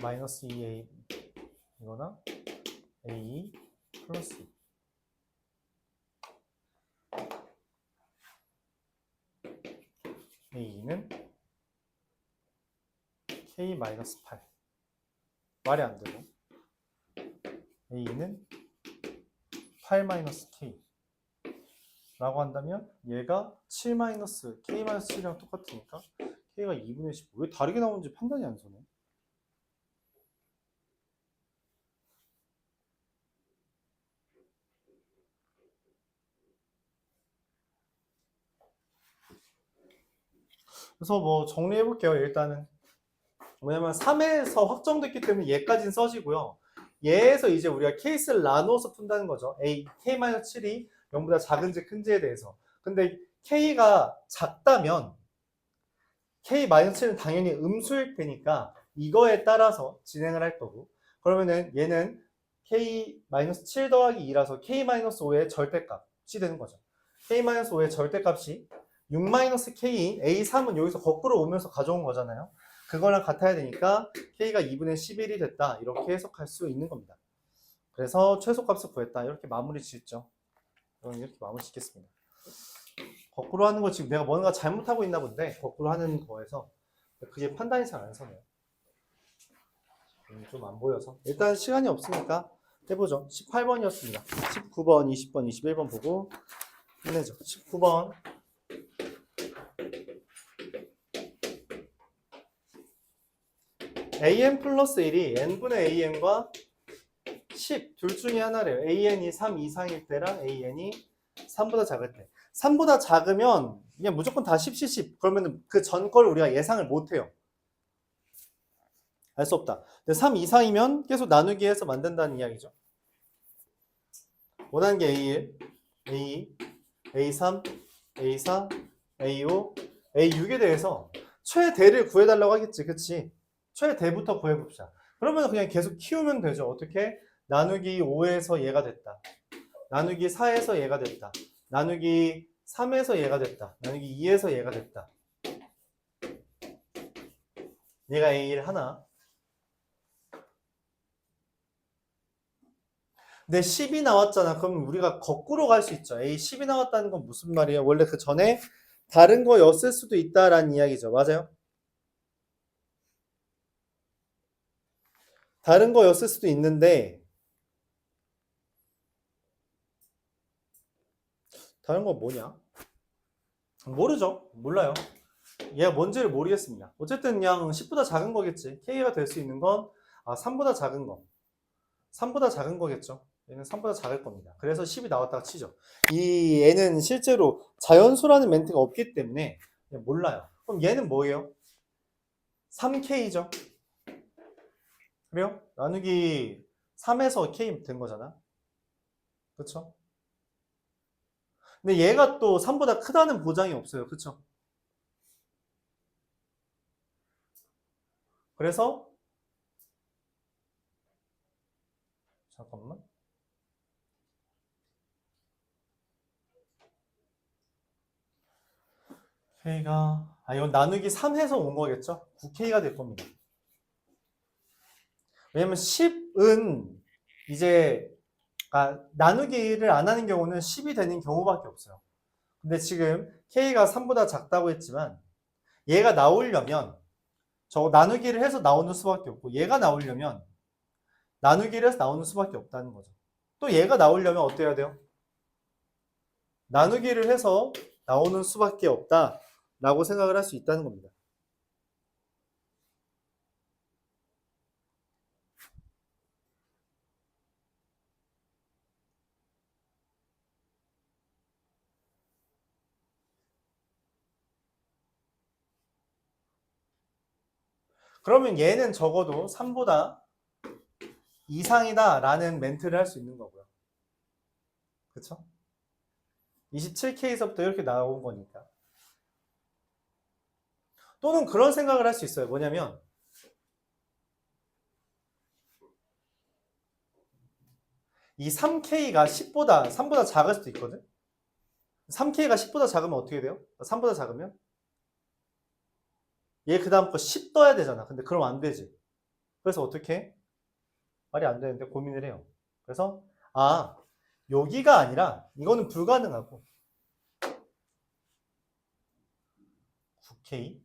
마이너스 2A 이거나 A 플러스 2 A2는 K 마이너스 8 말이 안 되고 A는 8 마이너스 K 라고 한다면 얘가 7 마이너스 K 마이너스 7이랑 똑같으니까 K가 2분의 10 왜 다르게 나오는지 판단이 안 서네. 그래서 뭐 정리해 볼게요. 일단은 뭐냐면 3에서 확정됐기 때문에 얘까지는 써지고요. 얘에서 이제 우리가 케이스를 나누어서 푼다는 거죠. A, K-7이 0보다 작은지 큰지에 대해서. 근데 K가 작다면 K-7은 당연히 음수일 테니까 이거에 따라서 진행을 할 거고, 그러면은 얘는 K-7 더하기 2라서 K-5의 절대값이 되는 거죠. K-5의 절대값이 6-K인 A3은 여기서 거꾸로 오면서 가져온 거잖아요. 그거랑 같아야 되니까 K가 2분의 11이 됐다. 이렇게 해석할 수 있는 겁니다. 그래서 최소값을 구했다. 이렇게 마무리 짓죠. 이렇게 마무리 짓겠습니다. 거꾸로 하는 거 지금 내가 뭔가 잘못하고 있나 본데, 거꾸로 하는 거에서 그게 판단이 잘 안 서네요. 좀 안 보여서. 일단 시간이 없으니까 해보죠. 18번이었습니다. 19번, 20번, 21번 보고 끝내죠. 19번. an 플러스 1이 n분의 an과 10 둘 중에 하나래요. an이 3 이상일 때랑 an이 3보다 작을 때. 3보다 작으면 그냥 무조건 다 10, 10, 10. 그러면 그 전 걸 우리가 예상을 못 해요. 알 수 없다. 근데 3 이상이면 계속 나누기 해서 만든다는 이야기죠. 원하는 게 A1, A2, A3, A4, A5, A6에 대해서 최대를 구해달라고 하겠지. 그치? 최대부터 구해봅시다. 그러면 그냥 계속 키우면 되죠. 어떻게? 나누기 5에서 얘가 됐다. 나누기 4에서 얘가 됐다. 나누기 3에서 얘가 됐다. 나누기 2에서 얘가 됐다. 얘가 A1 하나. 근데 10이 나왔잖아. 그럼 우리가 거꾸로 갈 수 있죠. A 10이 나왔다는 건 무슨 말이에요? 원래 그 전에 다른 거였을 수도 있다라는 이야기죠. 맞아요? 다른 거였을 수도 있는데 다른 건 뭐냐? 모르죠. 몰라요. 얘가 뭔지를 모르겠습니다. 어쨌든 그냥 10보다 작은 거겠지. K가 될 수 있는 건 3보다 작은 거. 3보다 작은 거겠죠. 얘는 3보다 작을 겁니다. 그래서 10이 나왔다가 치죠. 이 얘는 실제로 자연수라는 멘트가 없기 때문에 몰라요. 그럼 얘는 뭐예요? 3K죠. 그래요? 나누기 3에서 K 된 거잖아. 그쵸? 근데 얘가 또 3보다 크다는 보장이 없어요. 그쵸? 그래서 잠깐만. K가 이건 나누기 3해서 온 거겠죠? 9K가 될 겁니다. 왜냐면 10은 이제 나누기를 안 하는 경우는 10이 되는 경우밖에 없어요. 근데 지금 K가 3보다 작다고 했지만 얘가 나오려면 저 나누기를 해서 나오는 수밖에 없고, 얘가 나오려면 나누기를 해서 나오는 수밖에 없다는 거죠. 또 얘가 나오려면 어떻게 해야 돼요? 나누기를 해서 나오는 수밖에 없다라고 생각을 할 수 있다는 겁니다. 그러면 얘는 적어도 3보다 이상이다 라는 멘트를 할 수 있는 거고요. 그쵸? 27K에서부터 이렇게 나온 거니까. 또는 그런 생각을 할 수 있어요. 뭐냐면 이 3K가 3보다 작을 수도 있거든. 3K가 10보다 작으면 어떻게 돼요? 3보다 작으면 얘 그 다음 거 10 떠야 되잖아. 근데 그럼 안 되지. 그래서 어떻게 해? 말이 안 되는데 고민을 해요. 그래서 여기가 아니라 이거는 불가능하고 9K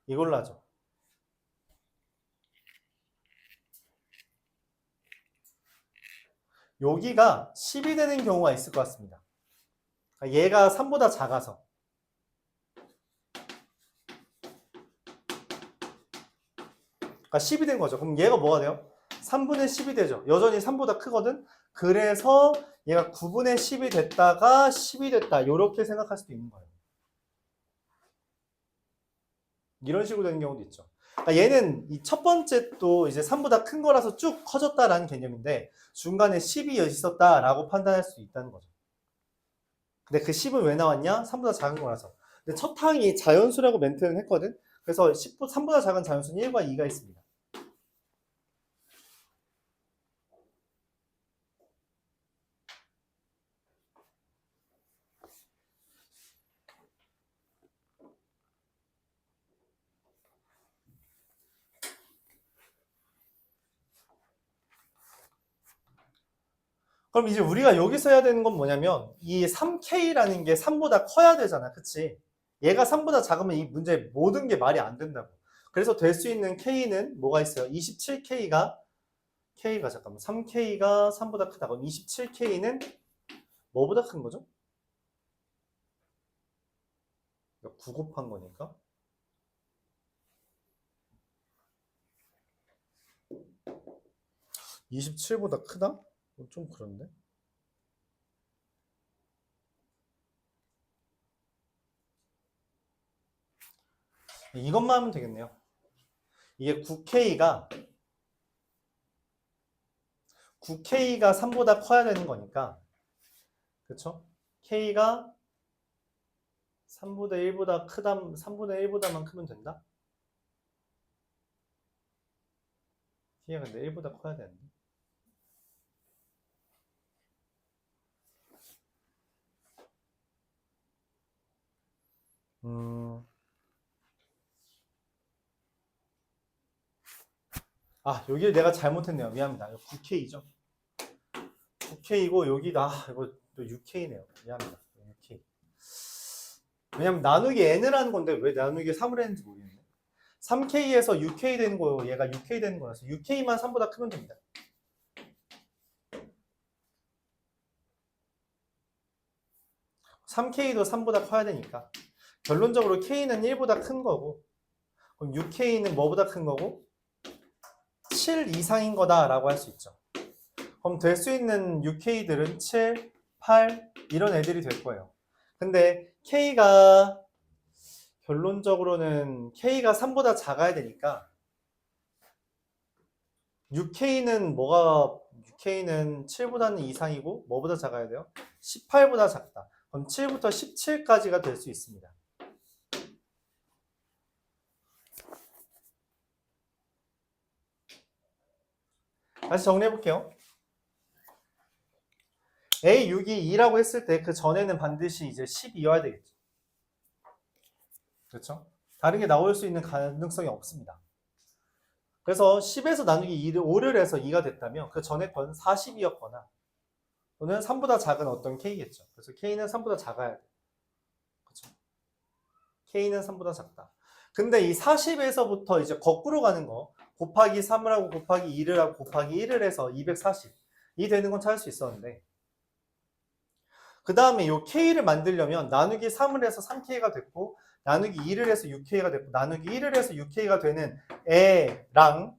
이걸로 하죠. 여기가 10이 되는 경우가 있을 것 같습니다. 얘가 3보다 작아서. 그러니까 10이 된 거죠. 그럼 얘가 뭐가 돼요? 3분의 10이 되죠. 여전히 3보다 크거든. 그래서 얘가 9분의 10이 됐다가 10이 됐다. 이렇게 생각할 수도 있는 거예요. 이런 식으로 되는 경우도 있죠. 그러니까 얘는 이 첫 번째 또 이제 3보다 큰 거라서 쭉 커졌다라는 개념인데 중간에 10이 있었다라고 판단할 수 있다는 거죠. 근데 그 10은 왜 나왔냐? 3보다 작은 거라서. 근데 첫 항이 자연수라고 멘트는 했거든. 그래서 3보다 작은 자연수는 1과 2가 있습니다. 그럼 이제 우리가 여기서 해야 되는 건 뭐냐면 이 3K라는 게 3보다 커야 되잖아. 그치? 얘가 3보다 작으면 이 문제 모든 게 말이 안 된다고. 그래서 될 수 있는 K는 뭐가 있어요? 27K가 잠깐만 3K가 3보다 크다. 그럼 27K는 뭐보다 큰 거죠? 9 곱한 거니까. 27보다 크다? 좀 그런데? 이것만 하면 되겠네요. 이게 9K가 3보다 커야 되는 거니까 그쵸? K가 3분의 1보다 크다, 3분의 1보다만 크면 된다? K가 근데 1보다 커야 되는데. 여기 내가 잘못했네요. 미안합니다. 9K죠. 9K고 여기가 이거 또 6K네요. 미안합니다. 6K. 왜냐면 나누기 n을 하는 건데 왜 나누기 3을 했는지 모르겠네. 3K에서 6K 되는 거예요. 얘가 6K 되는 거라서 6K만 3보다 크면 됩니다. (3K도) 3보다 커야 되니까 결론적으로 K는 1보다 큰 거고 그럼 6K는 뭐보다 큰 거고 7 이상인 거다라고 할 수 있죠. 그럼 될 수 있는 6K들은 7, 8 이런 애들이 될 거예요. 근데 K가 결론적으로는 K가 3보다 작아야 되니까 6K는 7보다는 이상이고 뭐보다 작아야 돼요? 18보다 작다. 그럼 7부터 17까지가 될 수 있습니다. 다시 정리해 볼게요. A, 6이 2라고 했을 때 그 전에는 반드시 이제 10이어야 되겠죠. 그렇죠? 다른 게 나올 수 있는 가능성이 없습니다. 그래서 10에서 나누기 5를 해서 2가 됐다면 그 전에 건 40이었거나 또는 3보다 작은 어떤 K겠죠. 그래서 K는 3보다 작아야 돼. 그렇죠? K는 3보다 작다. 근데 이 40에서부터 이제 거꾸로 가는 거 곱하기 3을 하고 곱하기 2를 하고 곱하기 1을 해서 240이 되는 건 찾을 수 있었는데 그 다음에 이 K를 만들려면 나누기 3을 해서 3K가 됐고 나누기 2를 해서 6K가 됐고 나누기 1을 해서 6K가 되는 애랑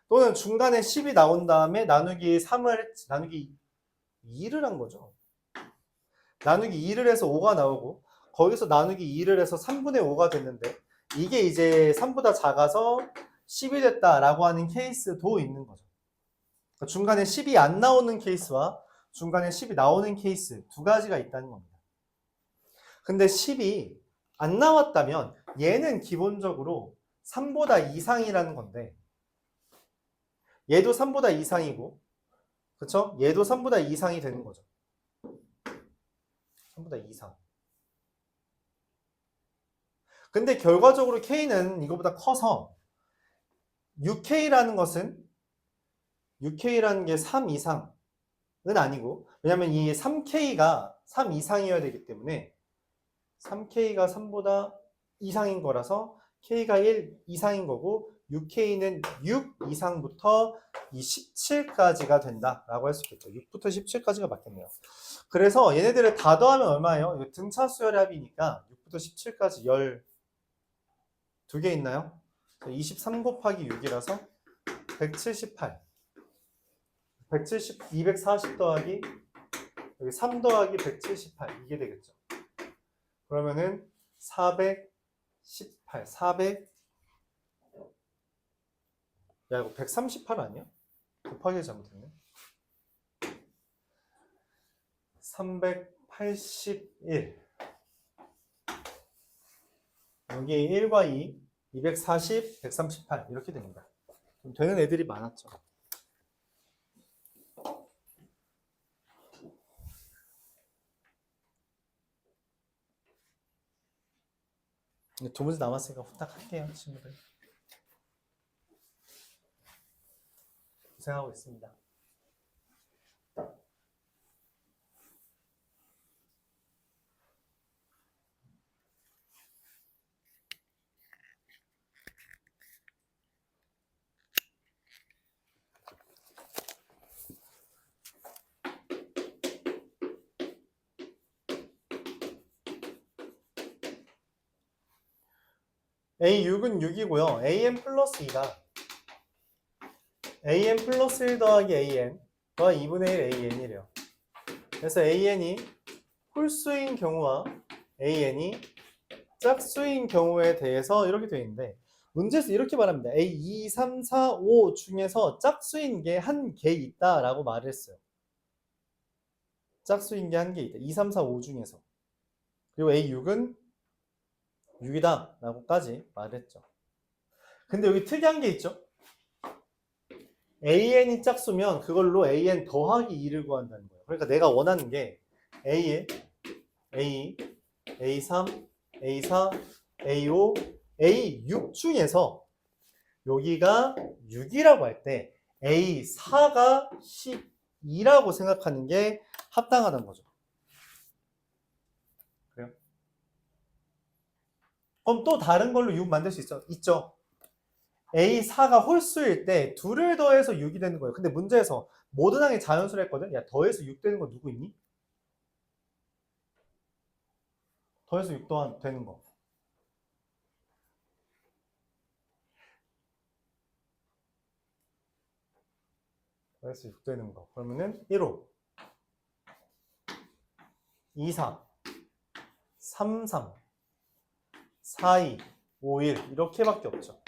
또는 중간에 10이 나온 다음에 나누기 2를 한 거죠. 나누기 2를 해서 5가 나오고 거기서 나누기 2를 해서 3분의 5가 됐는데 이게 이제 3보다 작아서 10이 됐다라고 하는 케이스도 있는 거죠. 그러니까 중간에 10이 안 나오는 케이스와 중간에 10이 나오는 케이스 두 가지가 있다는 겁니다. 근데 10이 안 나왔다면 얘는 기본적으로 3보다 이상이라는 건데 얘도 3보다 이상이고 그쵸? 얘도 3보다 이상이 되는 거죠. 3보다 이상. 근데 결과적으로 K는 이거보다 커서 6K라는 것은 6K라는 게 3 이상은 아니고 왜냐면 이 3K가 3 이상이어야 되기 때문에 3K가 3보다 이상인 거라서 K가 1 이상인 거고 6K는 6 이상부터 이 17까지가 된다라고 할 수 있겠죠. 6부터 17까지가 맞겠네요. 그래서 얘네들을 다 더하면 얼마예요? 이거 등차 수열의 합이니까 6부터 17까지 12개 있나요? 23 곱하기 6이라서 178. 170, 240 더하기 여기 3 더하기 178 이게 되겠죠. 그러면은 418, 400 야 이거 138 아니야? 곱하기 잘못했네. 381 여기 1과 2, 240, 138 이렇게 됩니다. 좀 되는 애들이 많았죠. 두 문제 남았으니까 후딱 할게요, 친구들. 고생하고 있습니다. A6은 6이고요. AN 플러스 2가 AN 플러스 1 더하기 AN과 2분의 1 AN이래요. 그래서 AN이 홀수인 경우와 AN이 짝수인 경우에 대해서 이렇게 되어 있는데 문제에서 이렇게 말합니다. A 2, 3, 4, 5 중에서 짝수인 게 한 개 있다라고 말을 했어요. 짝수인 게 한 개 있다. 2, 3, 4, 5 중에서. 그리고 A6은 6이다 라고까지 말했죠. 근데 여기 특이한 게 있죠. AN이 짝수면 그걸로 AN 더하기 2를 구한다는 거예요. 그러니까 내가 원하는 게 A1, A2, A3, A4, A5, A6 중에서 여기가 6이라고 할 때 A4가 12라고 생각하는 게 합당하다는 거죠. 그래요? 그럼 또 다른 걸로 6 만들 수 있죠? A4가 홀수일 때 둘을 더해서 6이 되는 거예요. 근데 문제에서 모든 항이 자연수를 했거든? 야, 더해서 6 되는 거 누구 있니? 더해서 6 되는 거. 더해서 6 되는 거. 그러면은 1호, 2, 4, 3, 3, 4, 2, 5, 1 이렇게밖에 없죠.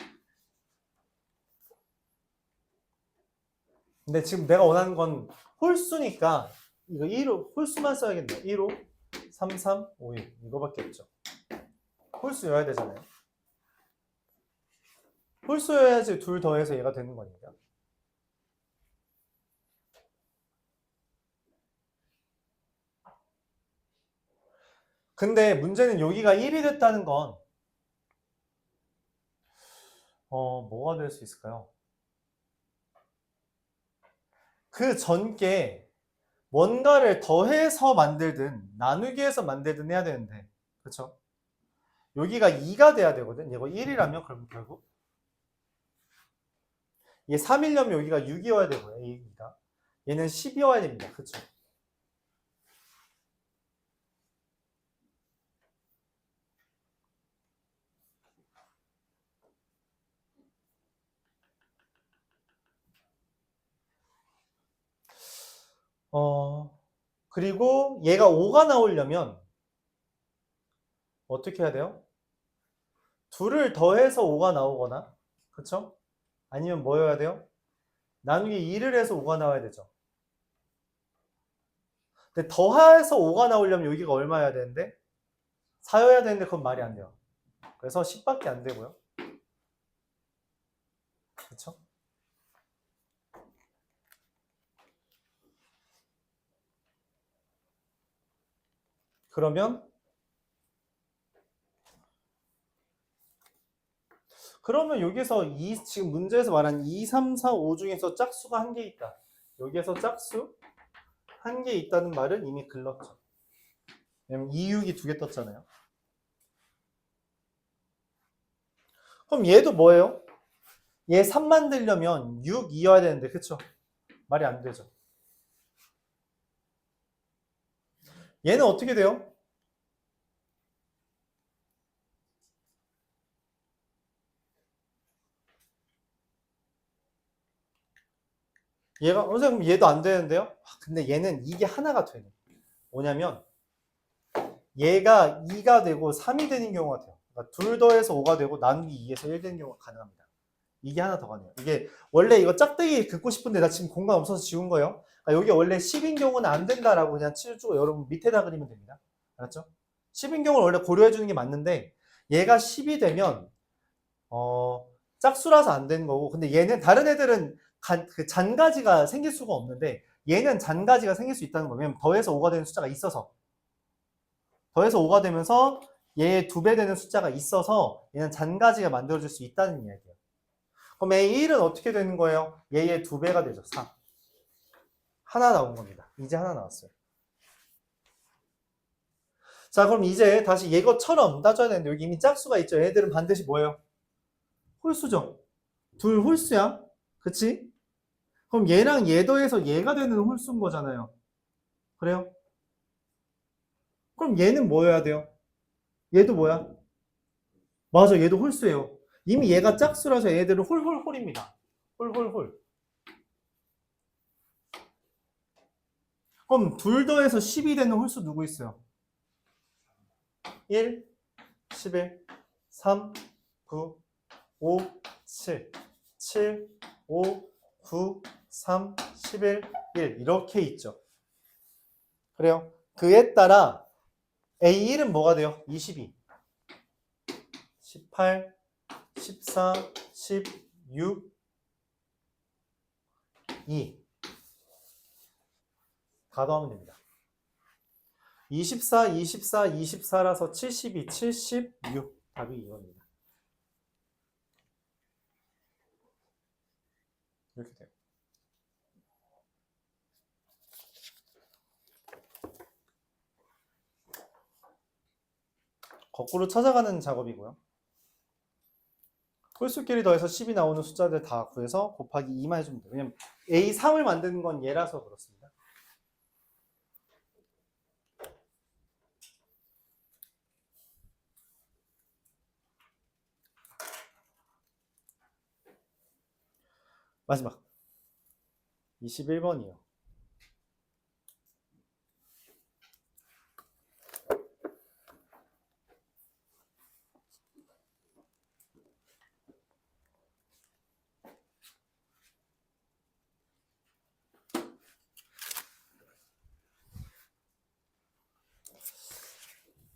근데 지금 내가 원하는 건 홀수니까 이거 1호 홀수만 써야겠네. 1호, 3, 3, 5, 1 이거밖에 없죠. 홀수여야 되잖아요. 홀수여야지 둘 더해서 얘가 되는 거니까. 근데 문제는 여기가 1이 됐다는 건 뭐가 될 수 있을까요? 그 전께 뭔가를 더해서 만들든 나누기 해서 만들든 해야 되는데 그렇죠? 여기가 2가 돼야 되거든. 이거 1이라면 그럼 결국 얘 3이려면 여기가 6이어야 되고요. A가 얘는 10이어야 됩니다. 그렇죠? 그리고 얘가 5가 나오려면 어떻게 해야 돼요? 둘을 더해서 5가 나오거나 그쵸? 아니면 뭐여야 돼요? 나누기 2를 해서 5가 나와야 되죠. 근데 더해서 5가 나오려면 여기가 얼마여야 되는데? 4여야 되는데 그건 말이 안 돼요. 그래서 10밖에 안 되고요. 그쵸? 그러면 여기서 지금 문제에서 말한 2, 3, 4, 5 중에서 짝수가 한 개 있다. 여기에서 짝수 한 개 있다는 말은 이미 글렀죠. 왜냐면 2, 6이 두 개 떴잖아요. 그럼 얘도 뭐예요? 얘 3 만들려면 6이어야 되는데 그쵸? 말이 안 되죠. 얘는 어떻게 돼요? 얘가 선생님 얘도 안 되는데요? 근데 얘는 이게 하나가 되네. 뭐냐면 얘가 2가 되고 3이 되는 경우가 돼요. 그러니까 둘 더해서 5가 되고 나누기 2에서 1 되는 경우가 가능합니다. 이게 하나 더 가네요. 이게 원래 이거 짝대기 긋고 싶은데 나 지금 공간 없어서 지운 거예요. 그러니까 여기 원래 10인 경우는 안 된다라고 그냥 치우고 여러분 밑에다 그리면 됩니다. 알았죠? 10인 경우를 원래 고려해 주는 게 맞는데 얘가 10이 되면 짝수라서 안 되는 거고, 근데 얘는 다른 애들은 그 잔가지가 생길 수가 없는데 얘는 잔가지가 생길 수 있다는 거예요. 왜냐면 더해서 5가 되는 숫자가 있어서, 더해서 5가 되면서 얘의 2배 되는 숫자가 있어서 얘는 잔가지가 만들어질 수 있다는 이야기예요. 그럼 A1은 어떻게 되는 거예요? 얘의 2배가 되죠. 4. 하나 나온 겁니다. 이제 하나 나왔어요. 자, 그럼 이제 다시 얘것처럼 따져야 되는데 여기 이미 짝수가 있죠. 얘들은 반드시 뭐예요? 홀수죠. 둘 홀수야. 그치? 그럼 얘랑 얘 더해서 얘가 되는 홀수인 거잖아요. 그래요? 그럼 얘는 뭐여야 돼요? 얘도 뭐야? 맞아, 얘도 홀수예요. 이미 얘가 짝수라서 얘들은 홀홀홀입니다. 홀홀홀. 그럼 둘 더해서 10이 되는 홀수 누구 있어요? 1, 11, 3, 9, 5, 7, 7, 5, 9, 3, 11, 1 이렇게 있죠. 그래요? 그에 따라 A1은 뭐가 돼요? 22, 18, 14, 16, 2 다 더하면 됩니다. 24, 24, 24라서 72, 76 답이 이겁니다. 이렇게 돼요. 거꾸로 찾아가는 작업이고요. 홀수끼리 더해서 10이 나오는 숫자들 다 구해서 곱하기 2만 해주면 돼요. 왜냐면 A3을 만드는 건 얘라서 그렇습니다. 마지막 21번이요.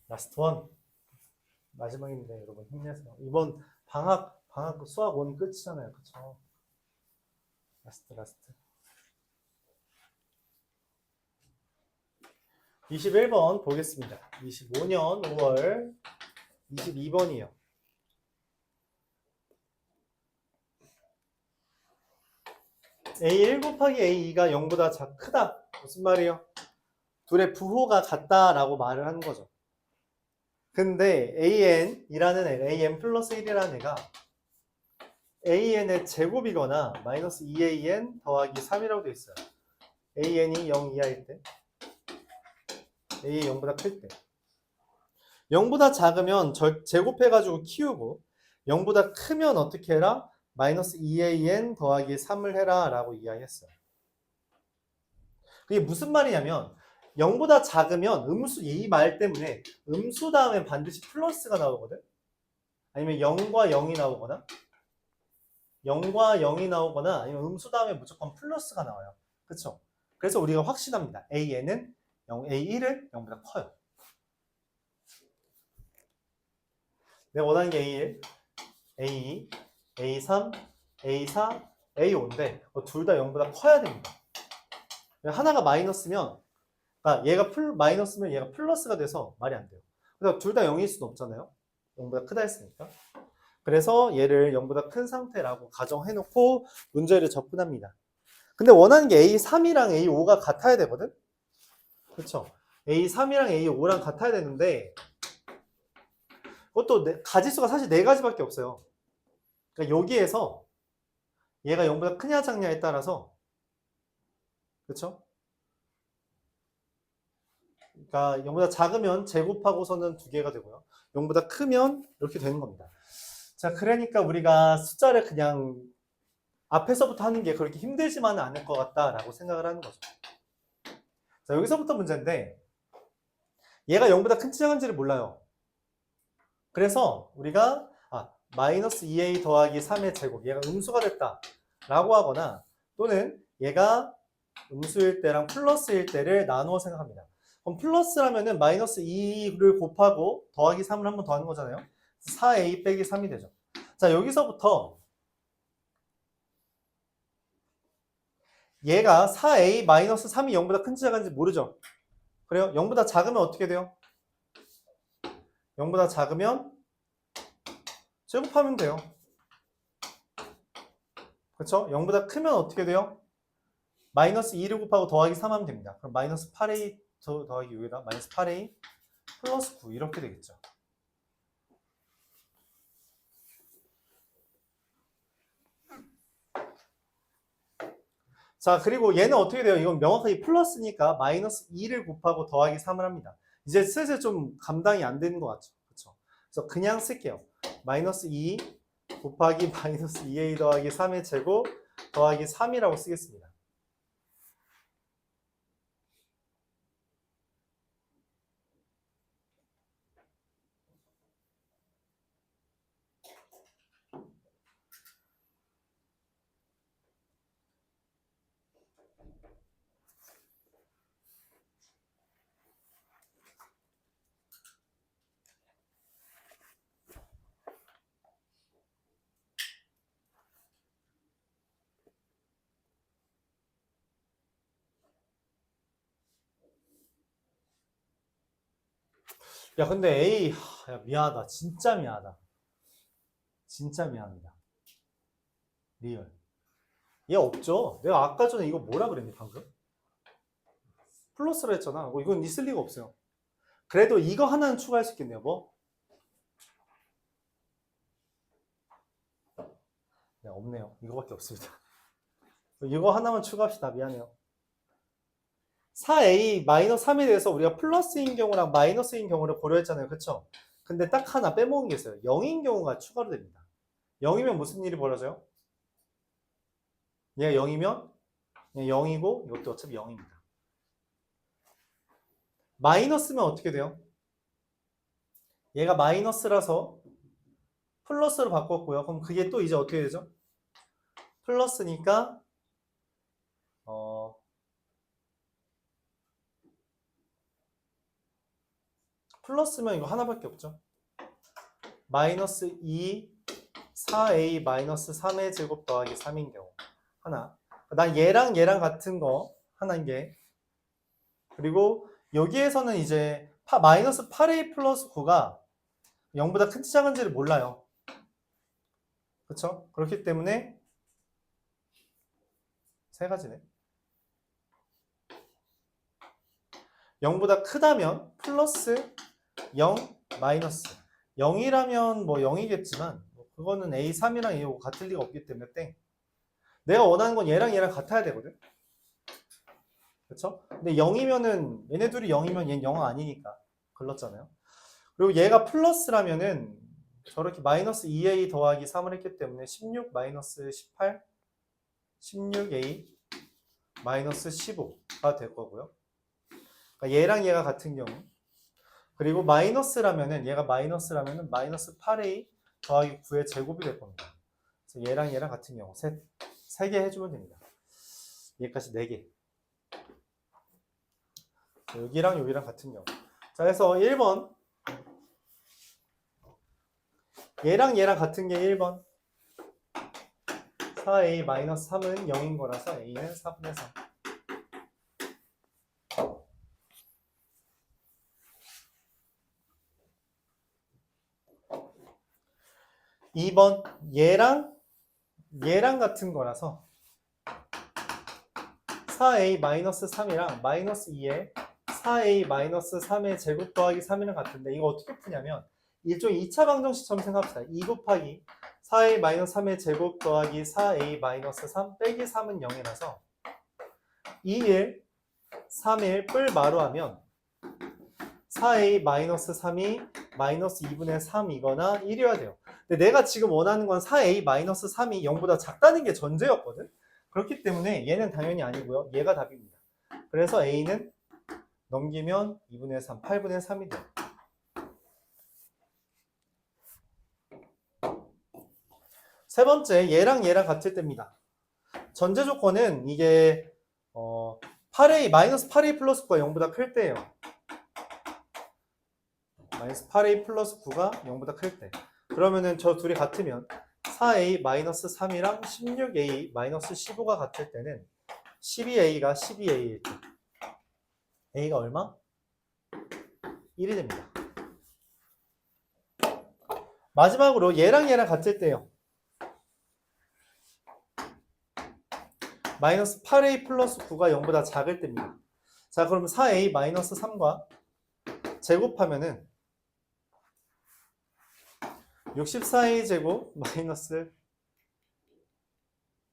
라스트 원 마지막입니다. 여러분 힘내세요. 이번 방학 수학 원 끝이잖아요. 그쵸? 라스트 21번 보겠습니다. 25년 5월 22번이에요. A1 곱하기 A2가 0보다 크다. 무슨 말이에요? 둘의 부호가 같다라고 말을 하는 거죠. 근데 AN이라는 애, AN 플러스 1이라는 애가 AN의 제곱이거나 마이너스 2AN 더하기 3이라고 되어 있어요. AN이 0 이하일 때, A 0보다 클 때. 0보다 작으면 제곱해가지고 키우고 0보다 크면 어떻게 해라? 마이너스 2AN 더하기 3을 해라 라고 이야기했어요. 그게 무슨 말이냐면 0보다 작으면 음수 이 말 때문에 음수 다음에 반드시 플러스가 나오거든. 아니면 0과 0이 나오거나 0과 0이 나오거나 아니면 음수 다음에 무조건 플러스가 나와요. 그렇죠? 그래서 우리가 확신합니다. AN은 A1은 0보다 커요. 내가 원하는 게 A1, A2, A3, A4, A5인데 둘 다 0보다 커야 됩니다. 하나가 마이너스면 그러니까 얘가 마이너스면 얘가 플러스가 돼서 말이 안 돼요. 그래서 둘 다 0일 수는 없잖아요. 0보다 크다 했으니까. 그래서 얘를 0보다 큰 상태라고 가정해놓고 문제를 접근합니다. 근데 원하는 게 A3이랑 A5가 같아야 되거든? 그렇죠? A3이랑 A5랑 같아야 되는데 그것도 가지수가 사실 4가지밖에 없어요. 그러니까 여기에서 얘가 0보다 크냐 작냐에 따라서 그렇죠? 그러니까 0보다 작으면 제곱하고서는 2개가 되고요. 0보다 크면 이렇게 되는 겁니다. 자, 그러니까 우리가 숫자를 그냥 앞에서부터 하는 게 그렇게 힘들지만은 않을 것 같다라고 생각을 하는 거죠. 자, 여기서부터 문제인데 얘가 0보다 큰지 작은지를 몰라요. 그래서 우리가 마이너스 2a 더하기 3의 제곱, 얘가 음수가 됐다 라고 하거나, 또는 얘가 음수일 때랑 플러스일 때를 나누어 생각합니다. 그럼 플러스라면은 마이너스 2를 곱하고 더하기 3을 한 번 더 하는 거잖아요. 4a 빼기 3이 되죠. 자, 여기서부터 얘가 4a 마이너스 3이 0보다 큰지 작은지 모르죠. 그래요? 0보다 작으면 어떻게 돼요? 0보다 작으면 제곱하면 돼요. 그렇죠? 0보다 크면 어떻게 돼요? 마이너스 2를 곱하고 더하기 3 하면 됩니다. 그럼 마이너스 8a 더하기 6에다 마이너스 8a 플러스 9 이렇게 되겠죠. 자, 그리고 얘는 어떻게 돼요? 이건 명확하게 플러스니까 마이너스 2를 곱하고 더하기 3을 합니다. 이제 슬슬 좀 감당이 안 되는 것 같죠? 그렇죠? 그래서 그냥 쓸게요. 마이너스 2 곱하기 마이너스 2a 더하기 3의 제곱 더하기 3이라고 쓰겠습니다. 야, 근데 A, 야, 미안하다. 진짜 미안하다. 진짜 미안합니다. 리얼. 얘 없죠? 내가 아까 전에 이거 뭐라 그랬니, 방금? 플러스로 했잖아. 이건 있을 리가 없어요. 그래도 이거 하나는 추가할 수 있겠네요, 뭐? 네, 없네요. 이거밖에 없습니다. 이거 하나만 추가합시다. 미안해요. 4a-3에 대해서 우리가 플러스인 경우랑 마이너스인 경우를 고려했잖아요. 그쵸? 근데 딱 하나 빼먹은 게 있어요. 0인 경우가 추가로 됩니다. 0이면 무슨 일이 벌어져요? 얘가 0이면 0이고 이것도 어차피 0입니다. 마이너스면 어떻게 돼요? 얘가 마이너스라서 플러스로 바꿨고요. 그럼 그게 또 이제 어떻게 되죠? 플러스니까 플러스면 이거 하나밖에 없죠. 마이너스 2 4a 마이너스 3의 제곱 더하기 3인 경우 하나. 난 얘랑 얘랑 같은 거 하나인 게. 그리고 여기에서는 이제 마이너스 8a 플러스 9가 0보다 큰지 작은지를 몰라요. 그렇죠? 그렇기 때문에 세 가지네. 0보다 크다면 플러스 0 마이너스 0이라면 뭐 0이겠지만 그거는 A3이랑 이거 같을 리가 없기 때문에 땡. 내가 원하는 건 얘랑 얘랑 같아야 되거든. 그렇죠? 근데 0이면은 얘네 둘이 0이면 얘는 0 아니니까 글렀잖아요. 그리고 얘가 플러스라면은 저렇게 마이너스 2a 더하기 3을 했기 때문에 16 마이너스 18 16a 마이너스 15가 될 거고요. 그러니까 얘랑 얘가 같은 경우. 그리고 마이너스라면은 얘가 마이너스라면은 마이너스 8a 더하기 9의 제곱이 될 겁니다. 그래서 얘랑 얘랑 같은 경우 세 개 해주면 됩니다. 얘까지 4개. 여기랑 여기랑 같은 경우. 자, 그래서 1번 얘랑 얘랑 같은 게 1번 4a-3은 0인 거라서 a는 4분의 3. 2번 얘랑 얘랑 같은 거라서 4a-3이랑 마이너스 2에 4a-3의 제곱 더하기 3이랑 같은데 이거 어떻게 푸냐면 일종의 2차 방정식처럼 생각합시다. 2 곱하기 4a-3의 제곱 더하기 4a-3 빼기 3은 0이라서 2일 3일 뿔 마루하면 4a-3이 마이너스 2분의 3이거나 1이어야 돼요. 근데 내가 지금 원하는 건 4a-3이 0보다 작다는 게 전제였거든. 그렇기 때문에 얘는 당연히 아니고요. 얘가 답입니다. 그래서 a는 넘기면 2분의 3, 8분의 3이 돼요. 세 번째, 얘랑 같을 때입니다. 전제 조건은 이게 8a, 마이너스 8a 플러스 9가 0보다 클 때예요. 마이너스 8a 플러스 9가 0보다 클 때. 그러면은 저 둘이 같으면 4a 마이너스 3이랑 16a 마이너스 15가 같을 때는 12a가 12a일 때 a가 얼마? 1이 됩니다. 마지막으로 얘랑 같을 때요. 마이너스 8a 플러스 9가 0보다 작을 때입니다. 자, 그럼 4a 마이너스 3과 제곱하면은 64a 제곱 마이너스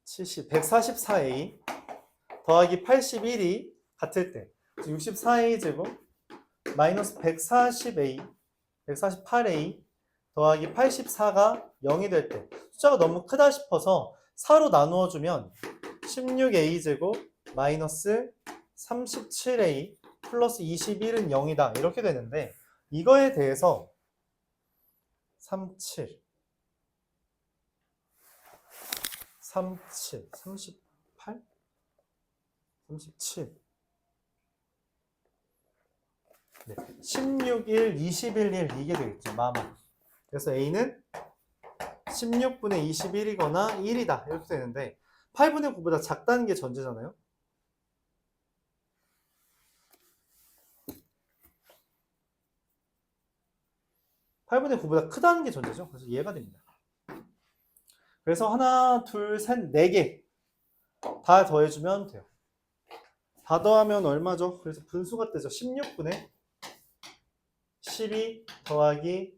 70, 144a 더하기 81이 같을 때 64a 제곱 마이너스 140a, 148a 더하기 84가 0이 될 때 숫자가 너무 크다 싶어서 4로 나누어주면 16a 제곱 마이너스 37a 플러스 21은 0이다 이렇게 되는데 이거에 대해서 38 37 네. 16, 1, 21, 1 이게 되겠죠. 마마. 그래서 A는 16분의 21이거나 1이다 이렇게 되는데 8분의 9보다 작다는 게 전제잖아요. (8분의 9보다) 크다는 게 전제죠. 그래서 이해가 됩니다. 그래서 하나, 둘, 셋, 네 개 다 더해주면 돼요. 다 더하면 얼마죠? 그래서 분수가 되죠. 16분의 12 더하기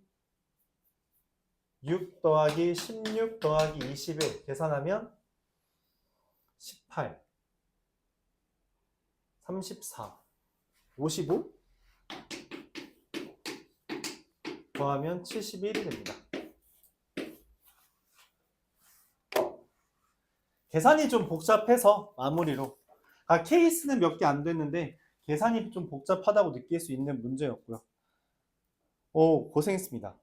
6 더하기 16 더하기 21 계산하면 18, 34, 55 더하면 71이 됩니다. 계산이 좀 복잡해서 마무리로 케이스는 몇 개 안 됐는데 계산이 좀 복잡하다고 느낄 수 있는 문제였고요. 오, 고생했습니다.